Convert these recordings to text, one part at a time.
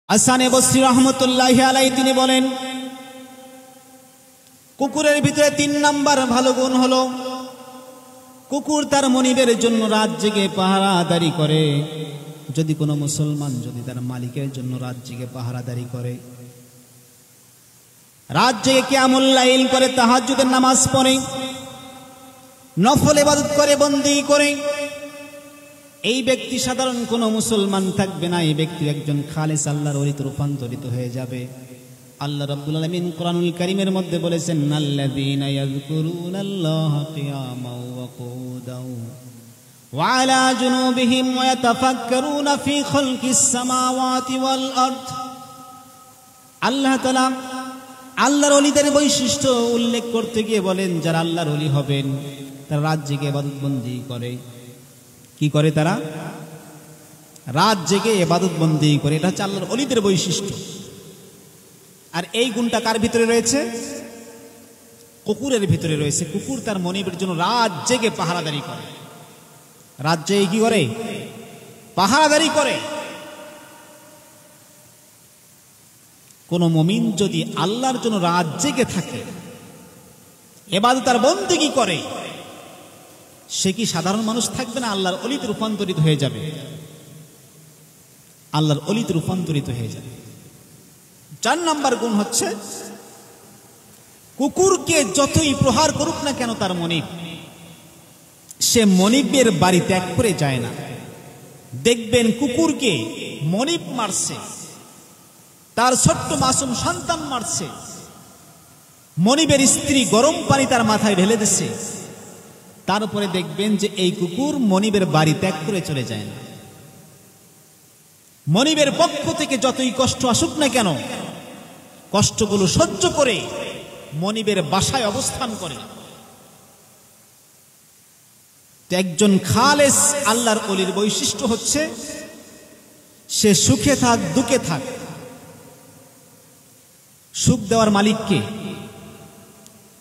হাসানে বসরি রহমতুল্লাহি আলাইহি তিনি বলেন, কুকুরের ভিতরে ৩ নাম্বার ভালো গুণ হলো কুকুর তার মনিবের জন্য রাত জেগে পাহারাদারি করে। যদি কোনো মুসলমান যদি তার মালিকের জন্য রাত জেগে পাহারাদারি করে, রাত জেগে কিয়ামুল লাইল করে, তাহাজ্জুদের নামাজ পড়ে, নফল ইবাদত করে, বন্দি করে, এই ব্যক্তি সাধারণ কোনো মুসলমান থাকবে না। এই ব্যক্তি একজন খালেস আল্লাহর ওলিতে রূপান্তরিত হয়ে যাবে। আল্লাহ রাব্বুল আলামিন কোরআনুল কারীমের মধ্যে বলেছেন, আল্লাযীনা ইয়াযকুরুনাল্লাহা কিয়ামান ওয়া কুউদান ওয়া আলা জুনুবিহিম ওয়া ইয়াতাফাক্কারুনা ফি খালকিস সামাওয়াতি ওয়াল আরদ। আল্লাহ তাআলা আল্লাহর ওলিদের বৈশিষ্ট্য উল্লেখ করতে গিয়ে বলেন, যারা আল্লাহর ওলি হবেন তারা রাত জেগে ইবাদত বন্দি করে। কি করে? তারা রাত জেগে ইবাদত বন্দি করে। এটা হচ্ছে আল্লাহর ওলিদের বৈশিষ্ট্য। আর এই গুণটা কার ভিতরে রয়েছে? কুকুরের ভিতরে রয়েছে। কুকুর তার মনিবের জন্য রাত জেগে পাহারাদারি করে। রাত জেগে কি করে? পাহারাদারি করে। কোন মুমিন যদি আল্লাহর জন্য রাত জেগে থাকে, ইবাদত আর বন্দেগী করে, সে কি সাধারণ মানুষ থাকবে না? আল্লাহর ওলিতে রূপান্তরিত হয়ে যাবে। আল্লাহর ওলিতে রূপান্তরিত হয়ে যাবে। ৪ নাম্বার গুণ হচ্ছে, কুকুরকে যতই প্রহার করুক না কেন তার মনিব, সে মনিবের বাড়ি ত্যাগ করে যায় না। দেখবেন কুকুরকে মনিব মারছে, তার ছোট্ট মাসুম সন্তান মারছে, মনিবের স্ত্রী গরম পানি তার মাথায় ঢেলে দিচ্ছে, তারপরে দেখবেন যে এই কুকুর মনিবের বাড়ি ত্যাগ করে চলে যায় না। মনিবের পক্ষ থেকে যতই কষ্ট আসুক না কেন, কষ্টগুলো সহ্য করে মনিবের বাসায় অবস্থান করে। একজন খালেস আল্লাহর ওলির বৈশিষ্ট্য হচ্ছে, সে সুখে থাক দুঃখে থাক, সুখ দেওয়ার মালিককে,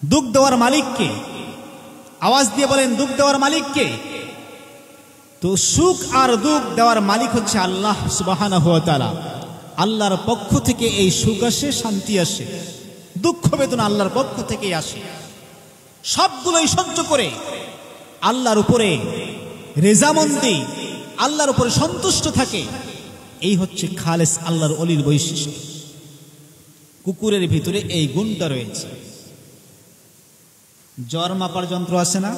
দুঃখ দেওয়ার মালিককে, আওয়াজ দিয়ে বলেন দুঃখ দেওয়ার মালিককে। তো সুখ আর দুঃখ দেওয়ার মালিক হচ্ছে আল্লাহ সুবহানাহু ওয়া তাআলা। আল্লাহর পক্ষ থেকে এই সুখ আসে, শান্তি আসে, দুঃখ বেদনা আল্লাহর পক্ষ থেকেই আসে। সবগুলোই সহ্য করে আল্লাহর উপরে রেজামন্দি, আল্লাহর উপরে সন্তুষ্ট থাকে। এই হচ্ছে খালেস আল্লাহর ওলির বৈশিষ্ট্য। কুকুরের ভিতরে এই গুণটা রয়েছে। জ্বর মাপার যন্ত্র আছে না?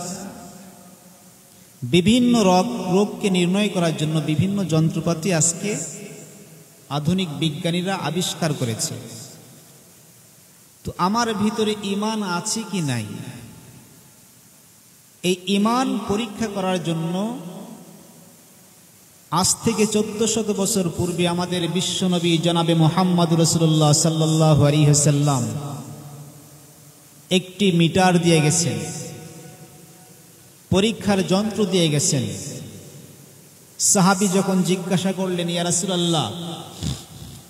বিভিন্ন রোগকে নির্ণয় করার জন্য বিভিন্ন যন্ত্রপাতি আজকে আধুনিক বিজ্ঞানীরা আবিষ্কার করেছে। তো আমার ভিতরে ঈমান আছে কি নাই, এই ঈমান পরীক্ষা করার জন্য আজ থেকে 1400 বছর পূর্বে আমাদের বিশ্বনবী জনাবে মুহাম্মদ রাসূলুল্লাহ সাল্লাল্লাহু আলাইহি ওয়াসাল্লাম একটি মিটার দিয়ে গেছেন, পরীক্ষার যন্ত্র দিয়ে গেছেন। সাহাবী যখন জিজ্ঞাসা করলেন, ইয়া রাসূলুল্লাহ,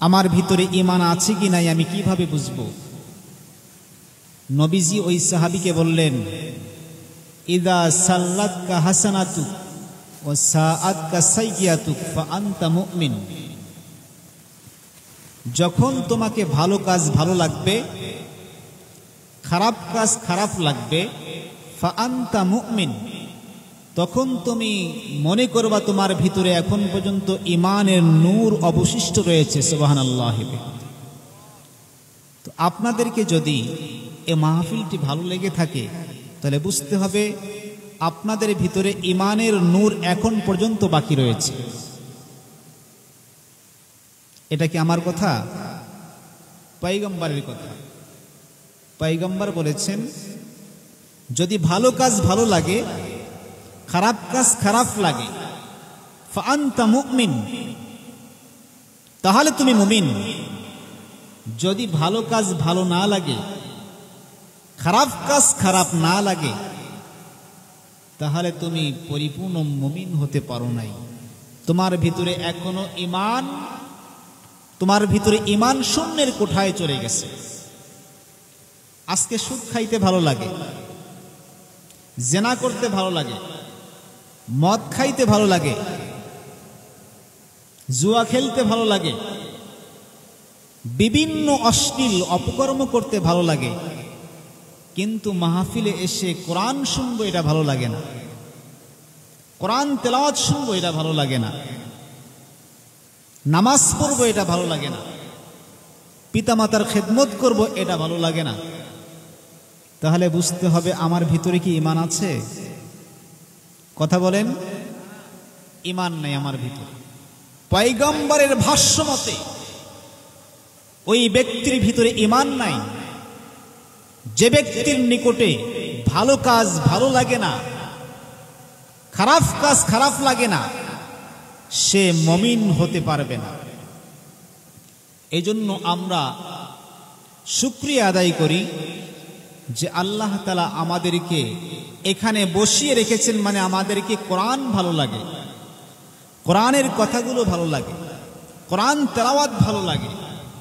আমার ভিতরে ঈমান আছে কি নাই আমি কিভাবে বুঝবো? নবীজি ওই সাহাবীকে বললেন, ইদা সাল্লাতকা হাসানাতুক ওয়া সাআতকা সাইয়্যাতুক ফা আনতা মুমিন। যখন তোমাকে ভালো কাজ ভালো লাগবে, খারাপ কাজ খারাপ লাগবে, ফা আনতা মুমিন, তখন তুমি মনে করবা তোমার ভিতরে এখন পর্যন্ত ঈমানের নূর অবশিষ্ট রয়েছে। সুবহানাল্লাহ। তো আপনাদেরকে যদি এই মাহফিলটি ভালো লেগে থাকে, তাহলে বুঝতে হবে আপনাদের ভিতরে ঈমানের নূর এখন পর্যন্ত বাকি রয়েছে। এটা কি আমার কথা? পয়গম্বরের কথা। পয়গম্বর বলেছেন, যদি ভালো কাজ ভালো লাগে, খারাপ কাজ খারাপ লাগে, ফা আনতা মুমিন, তাহলে তুমি মুমিন। যদি ভালো কাজ ভালো না লাগে, খারাপ কাজ খারাপ না লাগে, তাহলে তুমি পরিপূর্ণ মুমিন হতে পারো নাই। তোমার ভিতরে এখনো ঈমান, তোমার ভিতরে ঈমান শূন্যের কোঠায় চলে গেছে। আজকে সুদ খাইতে ভালো লাগে, জেনা করতে ভালো লাগে, মদ খাইতে ভালো লাগে, জুয়া খেলতে ভালো লাগে, বিভিন্ন অশ্লীল অপকর্ম করতে ভালো লাগে, কিন্তু মাহফিলে এসে কোরআন শুনবো এটা ভালো লাগে না, কোরআন তেলাওয়াত শুনবো এটা ভালো লাগে না, নামাজ পড়বো এটা ভালো লাগে না, পিতামাতার খেদমত করব এটা ভালো লাগে না। তাহলে বুঝতে হবে আমার ভিতরে কি ঈমান আছে? কথা বলেন, ঈমান নাই আমার ভিতরে। পয়গম্বরের ভাষ্য মতে ওই ব্যক্তির ভিতরে ঈমান নাই যে ব্যক্তির নিকটে ভালো কাজ ভালো লাগে না, খারাপ কাজ খারাপ লাগে না, সে মুমিন হতে পারবে না। এজন্য আমরা শুকরিয়া আদায় করি যে আল্লাহ তাআলা আমাদেরকে এখানে বসিয়ে রেখেছেন, মানে আমাদেরকে কোরআন ভালো লাগে, কোরআনের কথাগুলো ভালো লাগে, কোরআন তেলাওয়াত ভালো লাগে,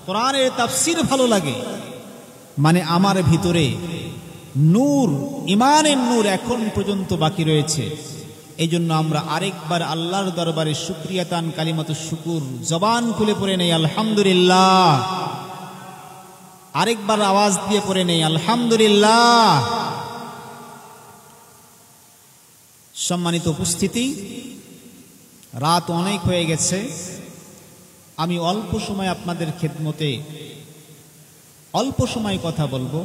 কোরআনের তাফসীর ভালো লাগে, মানে আমার ভিতরে নূর, ঈমানের নূর এখন পর্যন্ত বাকি রয়েছে। এই জন্য আমরা আরেকবার আল্লাহর দরবারে শুকরিয়াতান কালিমাতুশ শুকুর জবান খুলে পড়ে নেই আলহামদুলিল্লাহ, আরেকবার আওয়াজ দিয়ে পড়ে নেই আলহামদুলিল্লাহ। সম্মানিত উপস্থিতি, রাত অনেক হয়ে গেছে, আমি অল্প সময় আপনাদের খেদমতে অল্প সময় কথা বলবো।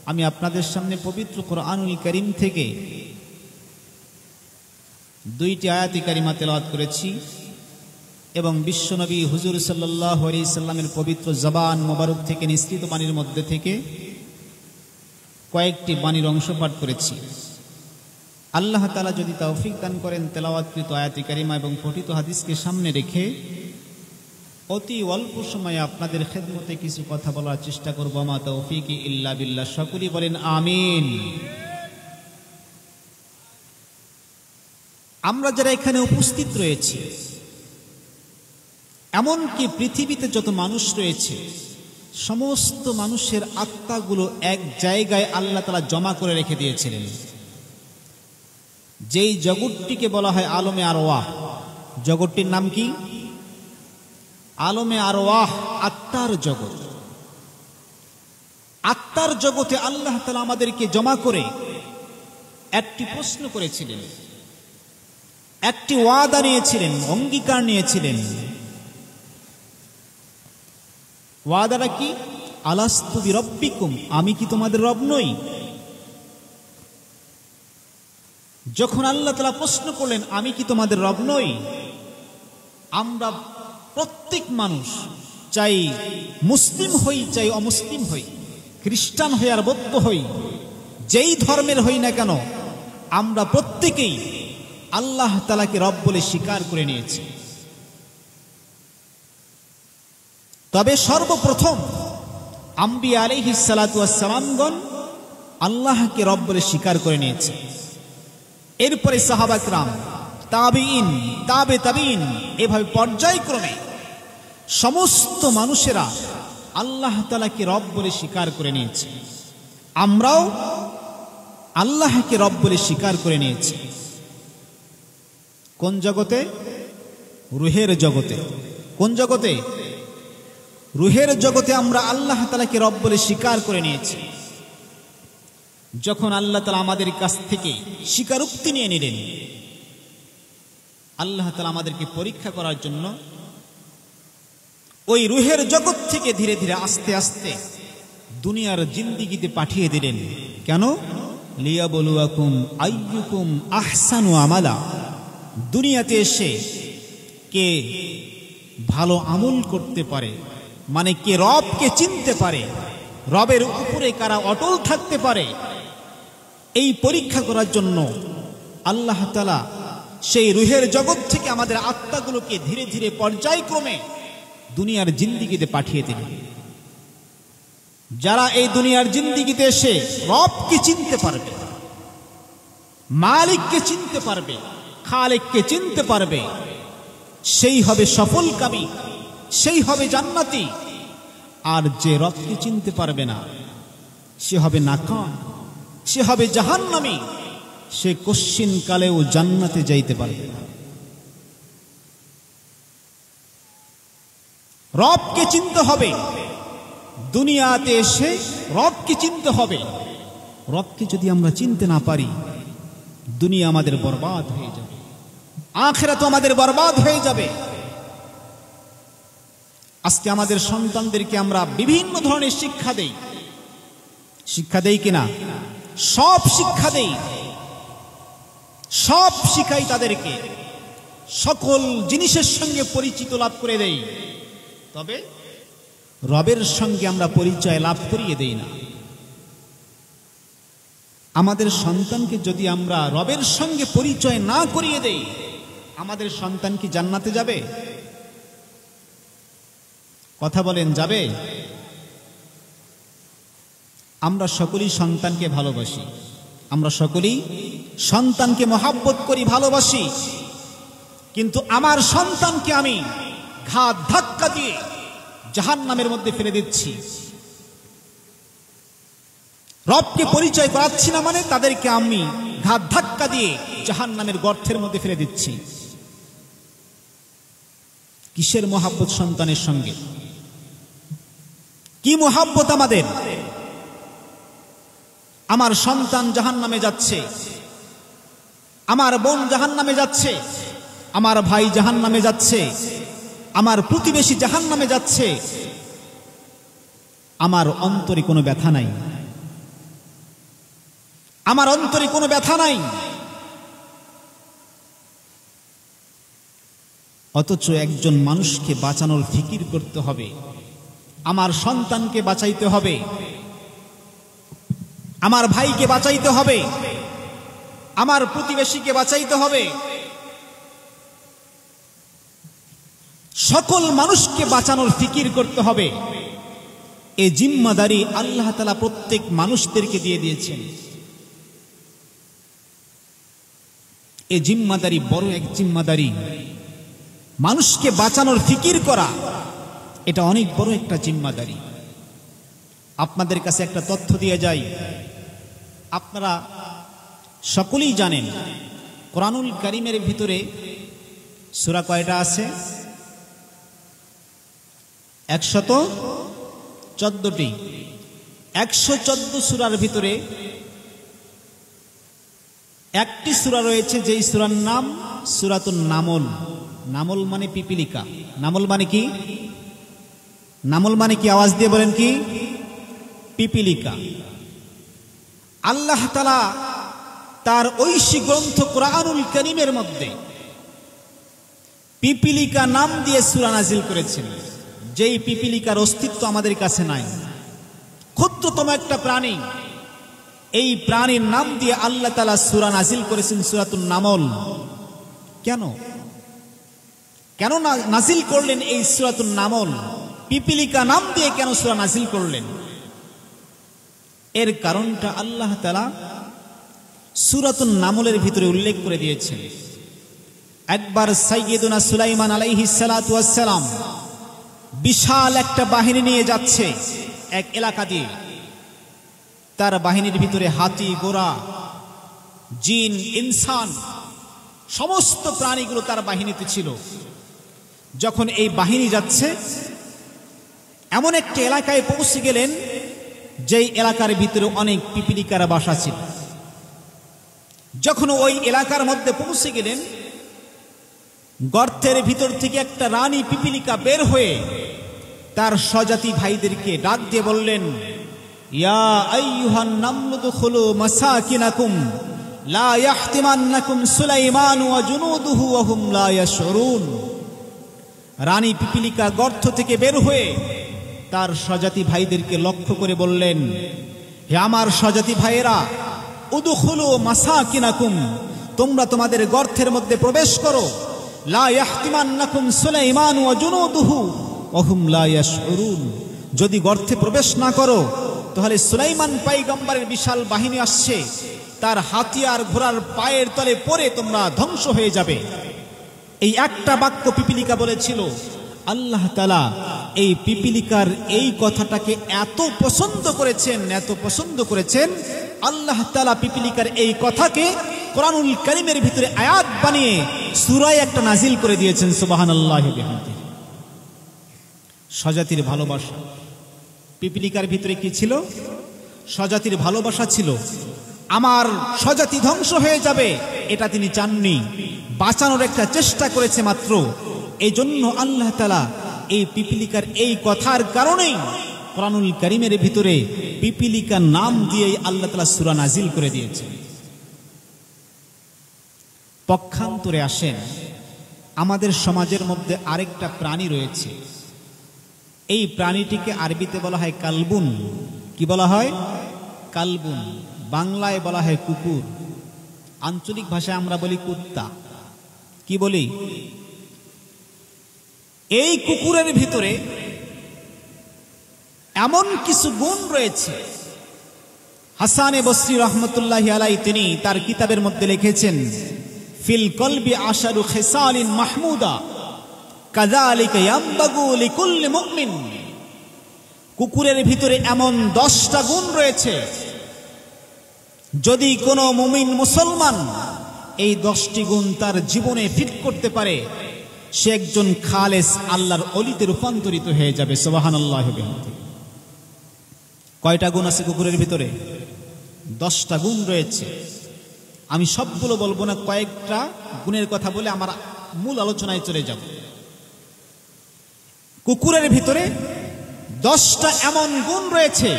আমি আপনাদের সামনে পবিত্র কোরআনুল কারীম থেকে দুইটি আয়াতে কারিমা তেলাওয়াত করেছি এবং বিশ্বনবী হুজুর সাল্লাল্লাহু আলাইহি সাল্লামের পবিত্র জবান মোবারক থেকে নিঃসৃত বাণীর মধ্যে থেকে কয়েকটি বাণীর অংশ পাঠ করেছি। আল্লাহ তাআলা যদি তৌফিক দান করেন, তেলাওয়াতকৃত আয়াতে কারিমা এবং পঠিত হাদিসকে সামনে রেখে অতি অল্প সময়ে আপনাদের খেদমতে কিছু কথা বলার চেষ্টা করব। মা তৌফিকি ইল্লা বিল্লাহ। সকলেই বলেন আমিন। আমরা যারা এখানে উপস্থিত রয়েছি, এমনকি পৃথিবীতে যত মানুষ রয়েছে, সমস্ত মানুষের আত্মাগুলো এক জায়গায় আল্লাহ তাআলা জমা করে রেখে দিয়েছিলেন। যেই জগৎটিকে বলা হয় আলমে আরওয়াহ, জগৎটির নাম কি? আলমে আরওয়াহ, আত্মার জগৎ। আত্মার জগতে আল্লাহ তাআলা আমাদেরকে জমা করে একটি প্রশ্ন করেছিলেন, একটি ওয়াদা নিয়েছিলেন, অঙ্গীকার নিয়েছিলেন। ওয়াদাটা কি? আলাস্তু বিরব্বিকুম, আমি কি তোমাদের রব নই? যখন আল্লাহ তাআলা প্রশ্ন করলেন আমি কি তোমাদের রব নই, আমরা প্রত্যেক মানুষ, চাই মুসলিম হই চাই অমুসলিম হই, খ্রিস্টান হই আর বৌদ্ধ হই, যেই ধর্মের হই না কেন, আমরা প্রত্যেকেই আল্লাহ তাআলাকে রব বলে স্বীকার করে নিয়েছি। তবে সর্বপ্রথম আম্বিয়া আলাইহিস সালাতু ওয়াস সালামগণ আল্লাহকে রব বলে স্বীকার করে নিয়েছে। এরপরে সাহাবা কিরাম, তাবিঈন, তাবে তাবিঈন, এভাবে পর্যায়ক্রমে সমস্ত মানুষেরা আল্লাহ তাআলাকে রব বলে স্বীকার করে নিয়েছে। আমরাও আল্লাহকে রব বলে স্বীকার করে নিয়েছি। কোন জগতে? রুহের জগতে। কোন জগতে? রুহের জগতে আমরা আল্লাহ তাআলাকে রব বলে স্বীকার করে নিয়েছি। যখন আল্লাহ তাআলা আমাদের কাছ থেকে স্বীকারোক্তি নিয়ে নিলেন, আল্লাহ তাআলা আমাদেরকে পরীক্ষা করার জন্য ওই রুহের জগৎ থেকে ধীরে ধীরে আস্তে আস্তে দুনিয়ার জিন্দেগিতে পাঠিয়ে দিলেন। কেন? লিয়াবলুয়াকুম আইয়ুকুম আহসানু আমালা। দুনিয়াতে এসে কে ভালো আমল করতে পারে, মানে কে রবকে চিনতে পারে, রবের উপরে কারা অটল থাকতে পারে, এই পরীক্ষা করার জন্য আল্লাহ তাআলা সেই রুহের জগৎ থেকে আমাদের আত্মাগুলোকে ধীরে ধীরে পর্যায়ক্রমে দুনিয়ার জিন্দেগিতে পাঠিয়ে দিলেন। যারা এই দুনিয়ার জিন্দেগিতে এসে রবকে চিনতে পারবে, মালিককে চিনতে পারবে, খালেককে চিনতে পারবে, সেই হবে সফলকামী, সেই হবে জান্নাতি। আর যে রবকে চিনতে পারবে না, সে হবে নাকাম, সে হবে জাহান্নামী, সে কশ্চিন কালেও জান্নাতে যাইতে পারবে না। রবকে চিনতে হবে, দুনিয়াতে এসে রবকে চিনতে হবে। রবকে যদি আমরা চিনতে না পারি, দুনিয়া আমাদের বরবাদ হয়ে যাবে, আখিরাত আমাদের বরবাদ হয়ে যাবে। আজকে আমাদের সন্তানদেরকে আমরা বিভিন্ন ধরনের শিক্ষা দেই, শিক্ষা দেই কিনা? সব শিক্ষা দেই, সব শিখাই তাদেরকে, সকল জিনিসের সঙ্গে পরিচিত লাভ করে দেই, তবে রবের সঙ্গে আমরা পরিচয় লাভ করিয়ে দেই না। আমাদের সন্তানকে যদি আমরা রবের সঙ্গে পরিচয় না করিয়ে দেই, আমাদের সন্তান কি জান্নাতে যাবে? কথা বলেন, যাবে? আমরা সকলেই সন্তানকে ভালোবাসি, আমরা সকলেই সন্তানকে মহাব্বত করি, ভালোবাসি, কিন্তু আমার সন্তানকে আমি ঘাত ধাক্কা দিয়ে জাহান্নামের মধ্যে ফেলে দিচ্ছি। রবকে পরিচয় করাচ্ছি না মানে তাদেরকে আমি ঘাত ধাক্কা দিয়ে জাহান্নামের গর্তের মধ্যে ফেলে দিচ্ছি। কিসের মহাব্বত সন্তানের সঙ্গে? কি মহাব্বত আমাদের? আমার সন্তান জাহান্নামে যাচ্ছে, আমার বোন জাহান্নামে যাচ্ছে, আমার ভাই জাহান্নামে যাচ্ছে, আমার প্রতিবেশী জাহান্নামে যাচ্ছে, আমার অন্তরে কোনো ব্যথা নাই, আমার অন্তরে কোনো ব্যথা নাই। অথচ একজন মানুষকে বাঁচানোর ফিকির করতে হবে, আমার সন্তানকে বাঁচাইতে হবে, আমার ভাইকে বাঁচাইতে হবে, আমার প্রতিবেশীকে বাঁচাইতে হবে, সকল মানুষকে বাঁচানোর ফিকির করতে হবে। এই জিম্মাদারি আল্লাহ তাআলা প্রত্যেক মানুষদেরকে দিয়ে দিয়েছেন। এই জিম্মাদারি বড় এক জিম্মাদারি। মানুষকে বাঁচানোর ফিকির করা, এটা অনেক বড় একটা জিম্মাদারি। আপনাদের কাছে একটা তথ্য দিয়ে যাই, আপনারা সকলেই জানেন কোরআনুল কারীমের ভিতরে সূরা কয়টা আছে? 114টি। 114 সূরার ভিতরে একটি সূরা রয়েছে যেই সূরার নাম সূরাতুন নামল। নামল মানে পিপিলিকা। নামল মানে কি? নামল মানে কি? আওয়াজ দিয়ে বলেন কি? পিপিলিকা। আল্লাহ তাআলা তার ঐশী গ্রন্থ কোরআনুল কারীমের মধ্যে পিপিলিকা নাম দিয়ে সূরা নাজিল করেছেন, যেই পিপিলিকার অস্তিত্ব আমাদের কাছে নাই। ক্ষুদ্রতম একটা প্রাণী, এই প্রাণীর নাম দিয়ে আল্লাহ তাআলা সূরা নাজিল করেছেন, সূরাতুন নামল। কেন কেন নাজিল করলেন এই সূরাতুন নামল? পিপিলিকা নাম দিয়ে কেন সূরা নাজিল করলেন? এর কারণটা আল্লাহ তাআলা সূরাতুন নামলের ভিতরে উল্লেখ করে দিয়েছেন। একবার সাইয়্যিদুনা সুলাইমান আলাইহিস সালাতু ওয়াস সালাম বিশাল একটা বাহিনী নিয়ে যাচ্ছে এক এলাকা দিয়ে। তার বাহিনীর ভিতরে হাতি, ঘোড়া, জিন, ইনসান, সমস্ত প্রাণীগুলো তার বাহিনীতে ছিল। যখন এই বাহিনী যাচ্ছে, এমন একটা এলাকায় পৌঁছে গেলেন যেই এলাকার ভিতরে অনেক পিপিলিকার বাসা ছিল। যখন ওই এলাকার মধ্যে পৌঁছে গেলেন, গর্তের ভিতর থেকে একটা রানী পিপিলিকা বের হয়ে তার স্বজাতি ভাইদেরকে ডাক দিয়ে বললেন, ইয়া আইয়ুহান নামলু দুখুলু মাসাকিনাকুম লা ইয়াহতিমান্নাকুম সুলাইমান ওয়া জুনুদুহু ওয়া হুম লা ইয়াশউরুন। রানী পিপিলিকা গর্ত থেকে বের হয়ে তার স্বজাতি ভাইদেরকে লক্ষ্য করে বললেন, হে আমার স্বজাতি ভাইয়েরা, উদখুলু মাসাকিনাকুম, তোমরা তোমাদের গর্তের মধ্যে প্রবেশ করো। লা ইয়াহতিমান্নাকুম সুলাইমান ওয়া জুনুদুহু ওয়া হুম লা ইয়াশউরুন। যদি গর্তে প্রবেশ না করো তাহলে সুলাইমান পয়গম্বরের বিশাল বাহিনী আসছে, তার হাতিয়ার ঘোড়ার পায়ের তলে পড়ে তোমরা ধ্বংস হয়ে যাবে। এই একটা বাক্য পিপিলিকা বলেছিল। আল্লাহ তাআলা এই পিপিলিকার এই কথাটাকে এত পছন্দ করেছেন, এত পছন্দ করেছেন, আল্লাহ তাআলা পিপিলিকার এই কথাকে কোরআনুল কারীমের ভিতরে আয়াত বানিয়ে সূরায় একটা নাজিল করে দিয়েছেন। সুবহানাল্লাহি ওয়া বিহামদিহি। স্বজাতির ভালোবাসা, পিপিলিকার ভিতরে কি ছিল? স্বজাতির ভালোবাসা ছিল। আমার স্বজাতি ধ্বংস হয়ে যাবে এটা তিনি চাননি, বাঁচানোর একটা চেষ্টা করেছে মাত্র। এই জন্য আল্লাহ তাআলা এই পিপিলিকার এই কথার কারণেই কোরআনুল কারীমের ভিতরে পিপিলিকার নাম দিয়ে আল্লাহ তাআলা সূরা নাজিল করে দিয়েছে। পক্ষান্তরে আসেন, আমাদের সমাজের মধ্যে আরেকটা প্রাণী রয়েছে। এই প্রাণীটিকে আরবিতে বলা হয় কালবুন। কি বলা হয়? কালবুন। বাংলায় বলা হয় কুকুর, আঞ্চলিক ভাষায় আমরা বলি কুত্তা। কি বলি? এই কুকুরের ভিতরে এমন কিছু গুণ রয়েছে, হাসান বসরি রহমতুল্লাহি আলাইহি তিনি তার কিতাবের মধ্যে লিখেছেন, ফিল কলবি আশারু খিসালিন মাহমুদা কাযালিকা ইয়ামবাগু লিকুল্লি মুমিন। কুকুরের ভিতরে এমন 10টা গুণ রয়েছে, যদি কোনো মুমিন মুসলমান এই 10টি গুণ তার জীবনে ফিট করতে পারে, সে একজন খালেস আল্লাহর ওলিতে রূপান্তরিত হয়ে যাবে। সুবহানাল্লাহ। কয়টা গুণ আছে কুকুরের ভিতরে? 10টা গুণ রয়েছে। আমি সবগুলো বলবো না, কয়েকটা গুণের কথা বলে আমার মূল আলোচনায় চলে যাব। কুকুরের ভিতরে 10টা এমন গুণ রয়েছে,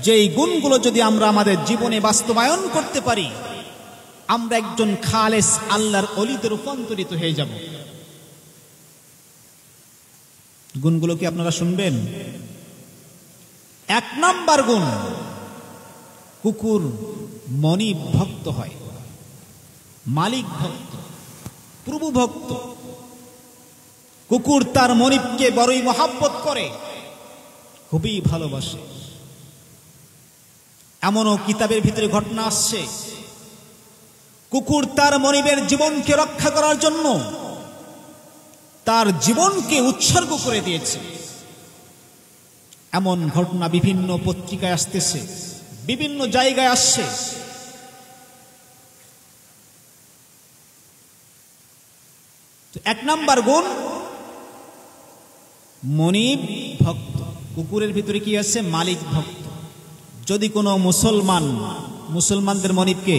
যেই গুণগুলো যদি আমরা আমাদের জীবনে বাস্তবায়ন করতে পারি, আমরা একজন খালেস আল্লাহর ওলিতে রূপান্তরিত হয়ে যাব। গুণগুলো কি আপনারা শুনবেন? 1 নাম্বার গুণ, কুকুর মনিব ভক্ত হয়, মালিক ভক্ত, প্রভু ভক্ত। কুকুর তার মনিবকে বড়ই মহব্বত করে, খুবই ভালোবাসে। এমনও কিতাবের ভিতরে ঘটনা আসছে, কুকুর তার মনিবের জীবনকে রক্ষা করার জন্য তার জীবনকে উৎসর্গ করে দিয়েছে। এমন ঘটনা বিভিন্ন পত্রিকায় আসতেছে, বিভিন্ন জায়গায় আসছে। তো 1 নাম্বার গুণ, মনিব ভক্ত। কুকুরের ভিতরে কি আছে? মালিক ভক্ত। যদি কোনো মুসলমানদের মনিবকে,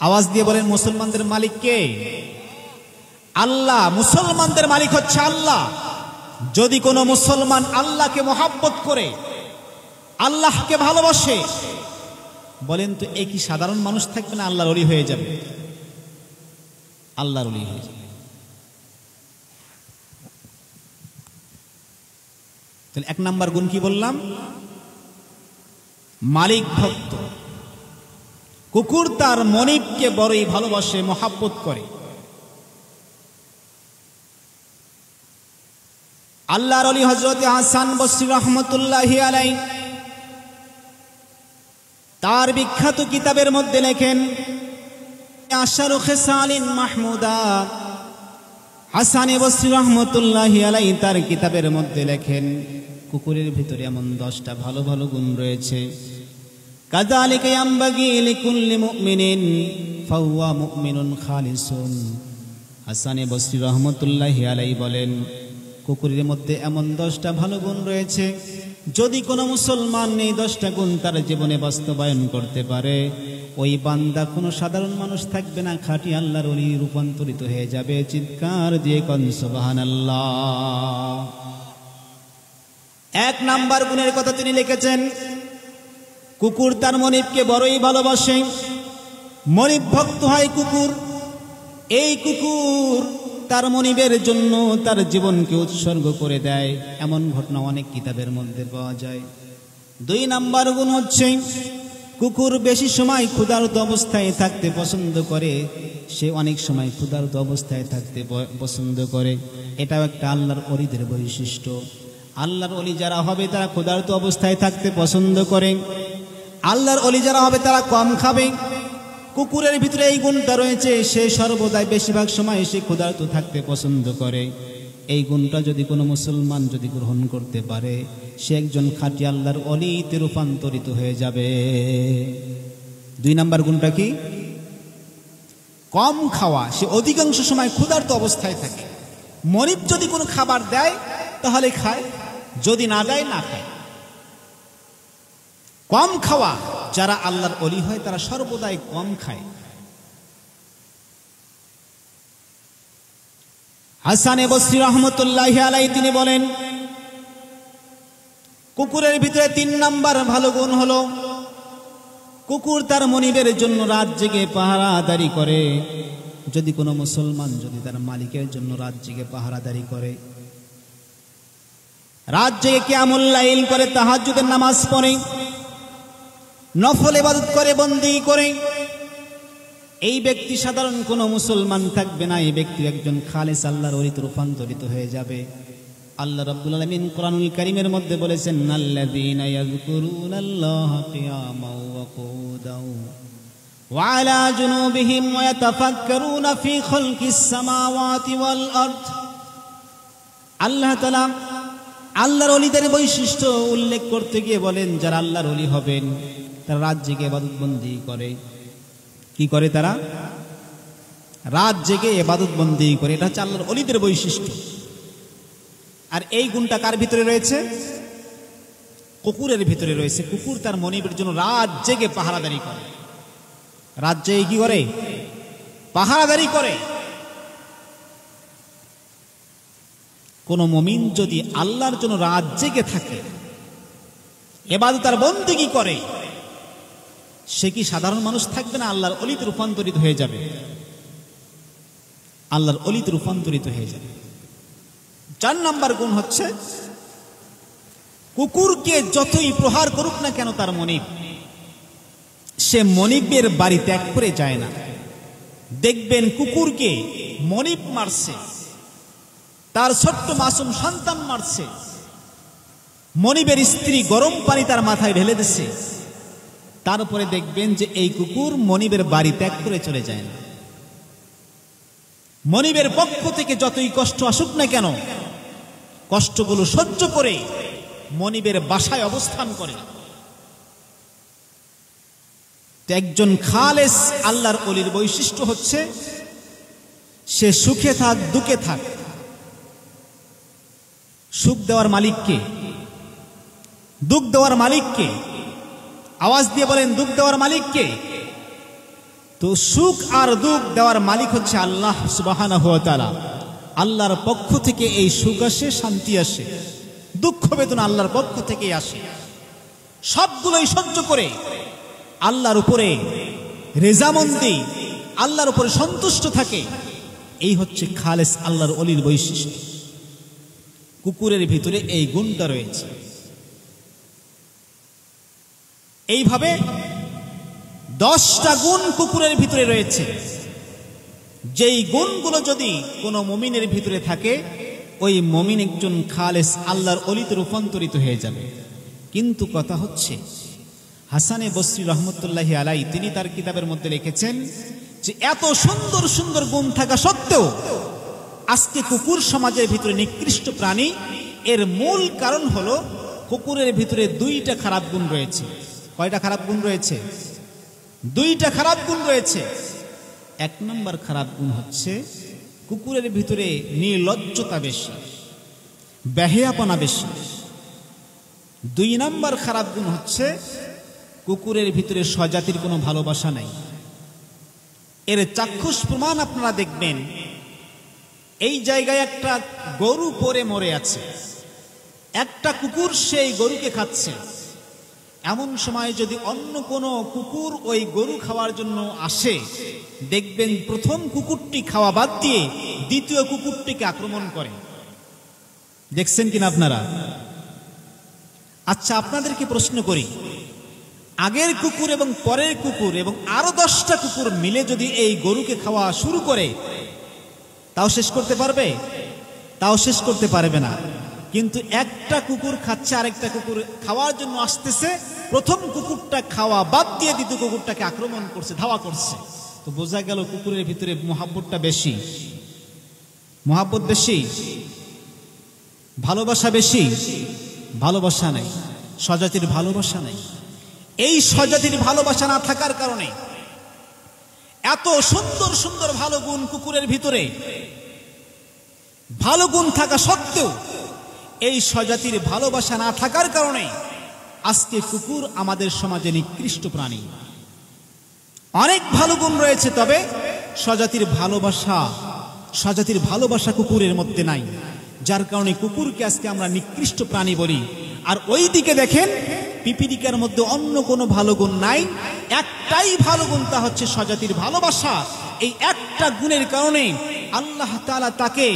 আওয়াজ দিয়ে বলেন, মুসলমানদের মালিক কে? আল্লাহ। মুসলমানদের মালিক হচ্ছে আল্লাহ। যদি কোনো মুসলমান আল্লাহকে মহব্বত করে, আল্লাহকে ভালোবাসে, বলেন তো এ কি সাধারণ মানুষ থাকবে না আল্লাহর ওলি হয়ে যাবে? আল্লাহর ওলি হয়ে যাবে। তাহলে 1 নাম্বার গুণ কি বললাম? মালিক ভক্ত। কুকুর তার মনিবকে বড়ই ভালোবাসে, মহব্বত করে। আল্লাহর ওলি হযরত হাসান বসরি রহমতুল্লাহি আলাইহি তার বিখ্যাত কিতাবের মধ্যে লেখেন, আশারু খিসালিন মাহমুদা। হাসান বসরি রহমতুল্লাহি আলাইহি তার কিতাবের মধ্যে লেখেন, কুকুরের ভিতরে এমন 10টা ভালো ভালো গুণ রয়েছে। কাযালিকা ইয়ামবাগি লিকুল্লি মুমিনিন ফাহুয়া মুমিনুন খালিসুন। হাসান বসরি রহমতুল্লাহি আলাইহি বলেন, কুকুরের মধ্যে এমন 10টা ভালো গুণ রয়েছে, যদি কোনো মুসলমান এই 10টা গুণ তার জীবনে বাস্তবায়ন করতে পারে, ওই বান্দা কোনো সাধারণ মানুষ থাকবে না, খাঁটি আল্লাহর ওলি রূপান্তরিত হয়ে যাবে। চিৎকার দিয়ে কোন সুবহানাল্লাহ। 1 নাম্বার গুণের কথা তিনি লিখেছেন, কুকুর তার মনিবকে বড়ই ভালোবাসে, মনিব ভক্ত হয় কুকুর। এই কুকুর তার মনিবের জন্য তার জীবনকে উৎসর্গ করে দেয়। এমন ঘটনা অনেক কিতাবের মধ্যে পাওয়া যায়। 2 নাম্বার গুণ হচ্ছে, কুকুর বেশি সময় ক্ষুধার্ত অবস্থায় থাকতে পছন্দ করে। সে অনেক সময় ক্ষুধার্ত অবস্থায় থাকতে পছন্দ করে। এটাও একটা আল্লাহর ওলিদের বৈশিষ্ট্য। আল্লাহর ওলি যারা হবে তারা ক্ষুধার্ত অবস্থায় থাকতে পছন্দ করে। আল্লাহর ওলি যারা হবে তারা কম খাবে। কুকুরের ভিতরে এই গুণটা রয়েছে, সে সর্বদাই বেশিরভাগ সময় সে ক্ষুধার্ত থাকতে পছন্দ করে। এই গুণটা যদি কোনো মুসলমান যদি গ্রহণ করতে পারে, সে একজন খাঁটি আল্লাহর ওলিতে রূপান্তরিত হয়ে যাবে। 2 নাম্বার গুণটা কি? কম খাওয়া। সে অধিকাংশ সময় ক্ষুধার্ত অবস্থায় থাকে। মনিব যদি কোনো খাবার দেয় তাহলে খায়, যদি না দেয় না খায়। কম খাওয়া। যারা আল্লাহর ওলি হয় তারা সর্বদাই কম খায়। হাসানে বসরি রহমতুল্লাহি আলাইহি তিনি বলেন, কুকুরের ভিতরে 3 নাম্বার ভালো গুণ হলো, কুকুর তার মনিবের জন্য রাত জেগে পাহারাদারি করে। যদি কোনো মুসলমান যদি তার মালিকের জন্য রাত জেগে পাহারাদারি করে, রাত জেগে কিয়ামুল লাইল করে, তাহাজ্জুদের নামাজ পড়ে, নফল ইবাদত করে, বন্দি করে, এই ব্যক্তি সাধারণ কোনো মুসলমান থাকবে না। এই ব্যক্তি একজন খালেস আল্লাহর ওলিতে রূপান্তরিত হয়ে যাবে। আল্লাহ রাব্বুল আলামিন কোরআনুল কারীমের মধ্যে বলেছেন, আল্লাযীনা ইয়াযকুরুনাল্লাহা কিয়ামান ওয়া কুউদান ওয়া আলা জুনুবিহিম ওয়া ইয়াতাফাক্কারুনা ফী খালকিস সামাওয়াতি ওয়াল আরদ। আল্লাহ তাআলা আল্লাহর ওলিদের বৈশিষ্ট্য উল্লেখ করতে গিয়ে বলেন, যারা আল্লাহর ওলি হবেন তারা রাত জেগে ইবাদত বন্দি করে। কি করে? তারা রাত জেগে ইবাদত বন্দি করে। এটা হচ্ছে আল্লাহর ওলিদের বৈশিষ্ট্য। আর এই গুণটা কার ভিতরে রয়েছে? কুকুরের ভিতরে রয়েছে। কুকুর তার মনিবের জন্য রাত জেগে পাহারাদারি করে। রাত জেগে কি করে? পাহারাদারি করে। কোন মুমিন যদি আল্লাহর জন্য রাত জেগে থাকে, ইবাদত আর বন্দেগী করে, সে কি সাধারণ মানুষ থাকবে না? আল্লাহর ওলিতে রূপান্তরিত হয়ে যাবে। আল্লাহর ওলিতে রূপান্তরিত হয়ে যাবে। 4 নাম্বার গুণ হচ্ছে, কুকুরকে যতই প্রহার করুক না কেন তার মনিব, সে মনিবের বাড়ি ত্যাগ করে যায় না। দেখবেন কুকুরকে মনিব মারছে, তার ছোট্ট মাসুম সন্তান মারছে, মনিবের স্ত্রী গরম পানি তার মাথায় ঢেলে দিচ্ছে, তারপরে দেখবেন যে এই কুকুর মনিবের বাড়ি ত্যাগ করে চলে যায় না। মনিবের পক্ষ থেকে যতই কষ্ট আসুক না কেন, কষ্টগুলো সহ্য করে মনিবের বাসায় অবস্থান করে। একজন খালেস আল্লাহর ওলির বৈশিষ্ট্য হচ্ছে, সে সুখে থাক দুঃখে থাক, সুখ দেওয়ার মালিককে, দুঃখ দেওয়ার মালিককে, আওয়াজ দিয়ে বলেন দুঃখ দেওয়ার মালিককে। তো সুখ আর দুঃখ দেওয়ার মালিক হচ্ছে আল্লাহ সুবহানাহু ওয়া তাআলা। আল্লাহর পক্ষ থেকে এই সুখ আসে, শান্তি আসে, দুঃখ বেদনা আল্লাহর পক্ষ থেকে আসে। সবগুলোই সহ্য করে আল্লাহর উপরে রেজামন্দি, আল্লাহর উপরে সন্তুষ্ট থাকে। এই হচ্ছে খালেস আল্লাহর ওলির বৈশিষ্ট্য। কুকুরের ভিতরে এই গুণটা রয়েছে। এইভাবে 10টা গুণ কুকুরের ভিতরে রয়েছে। যেই গুণগুলো যদি কোনো মুমিনের ভিতরে থাকে, ওই মুমিন একজন খালেস আল্লাহর ওলিতে রূপান্তরিত হয়ে যাবে। কিন্তু কথা হচ্ছে, হাসানে বসরি রহমতুল্লাহি আলাইহি তিনি তার কিতাবের মধ্যে লিখেছেন যে এত সুন্দর সুন্দর গুণ থাকা সত্ত্বেও আজকে কুকুর সমাজের ভিতরে নিকৃষ্ট প্রাণী। এর মূল কারণ হলো কুকুরের ভিতরে 2টা খারাপ গুণ রয়েছে। কয়টা খারাপ গুণ রয়েছে? 2টা খারাপ গুণ রয়েছে। 1 নম্বর খারাপ গুণ হচ্ছে, কুকুরের ভিতরে নির্লজ্জতা বেশি, বেহেয়াপনা বেশি। 2 নম্বর খারাপ গুণ হচ্ছে, কুকুরের ভিতরে স্বজাতির কোনো ভালোবাসা নাই। এর চাক্ষুষ প্রমাণ আপনারা দেখবেন, এই জায়গায় একটা গরু পড়ে মরে আছে, একটা কুকুর সেই গরুকে খাচ্ছে। এমন সময় যদি অন্য কোনো কুকুর ওই গরু খাওয়ার জন্য আসে, দেখবেন প্রথম কুকুরটি খাওয়া বাদ দিয়ে দ্বিতীয় কুকুরটিকে আক্রমণ করে। দেখছেন কিনা আপনারা? আচ্ছা, আপনাদেরকে প্রশ্ন করি, আগের কুকুর এবং পরের কুকুর এবং আরো 10টা কুকুর মিলে যদি এই গরুকে খাওয়া শুরু করে, তাও শেষ করতে পারবে? তাও শেষ করতে পারবে না। কিন্তু একটা কুকুর খাচ্ছে, আরেকটা কুকুর খাওয়ার জন্য আসতেছে, প্রথম কুকুরটা খাওয়া বাদ দিয়ে দ্বিতীয় কুকুরটাকে আক্রমণ করছে, ধাওয়া করছে। তো বোঝা গেল কুকুরের ভিতরে মোহাব্বতটা বেশি, মোহাব্বত বেশি, ভালোবাসা বেশি। ভালোবাসা নেই, স্বজাতির ভালোবাসা নেই। এই স্বজাতির ভালোবাসা না থাকার কারণে এত সুন্দর সুন্দর ভালো গুণ কুকুরের ভিতরে, ভালো গুণ থাকা সত্ত্বেও এই স্বজাতির ভালোবাসা না থাকার কারণে আজকে কুকুর আমাদের সমাজে নিকৃষ্ট প্রাণী। অনেক ভালো গুণ রয়েছে, তবে স্বজাতির ভালোবাসা কুকুরের মধ্যে নাই, যার কারণে কুকুরকে আজকে আমরা নিকৃষ্ট প্রাণী বলি। আর ওই দিকে দেখেন পিপিলিকার মধ্যে অন্য কোনো ভালো গুণ নাই, একটাই ভালো গুণ, তা হচ্ছে স্বজাতির ভালোবাসা। এই একটা গুণের কারণে আল্লাহ তাআলা তাকে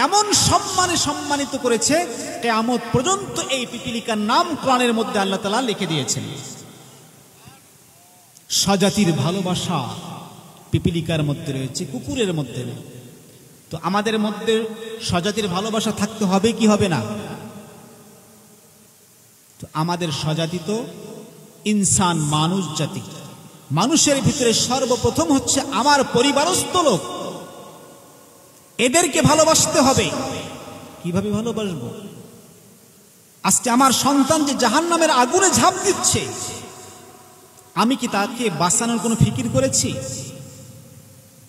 এমন সম্মানে সম্মানিত করেছে, কিয়ামত পর্যন্ত এই পিপিলিকার নাম কোরআনের মধ্যে আল্লাহ তাআলা লিখে দিয়েছেন। স্বজাতির ভালোবাসা পিপিলিকার মধ্যে রয়েছে, কুকুরের মধ্যে নেই। তো আমাদের মধ্যে স্বজাতির ভালোবাসা থাকতে হবে কি হবে না? তো আমাদের স্বজাতি তো ইনসান, মানুষ জাতি। মানুষের ভিতরে সর্বপ্রথম হচ্ছে আমার পরিবারস্থ লোক, এদেরকে ভালোবাসতে হবে। কিভাবে ভালোবাসবো? আজকে আমার সন্তান যে জাহান্নামের আগুনে ঝাঁপ দিচ্ছে, আমি কি তাকে বাঁচানোর কোনো ফিকির করেছি?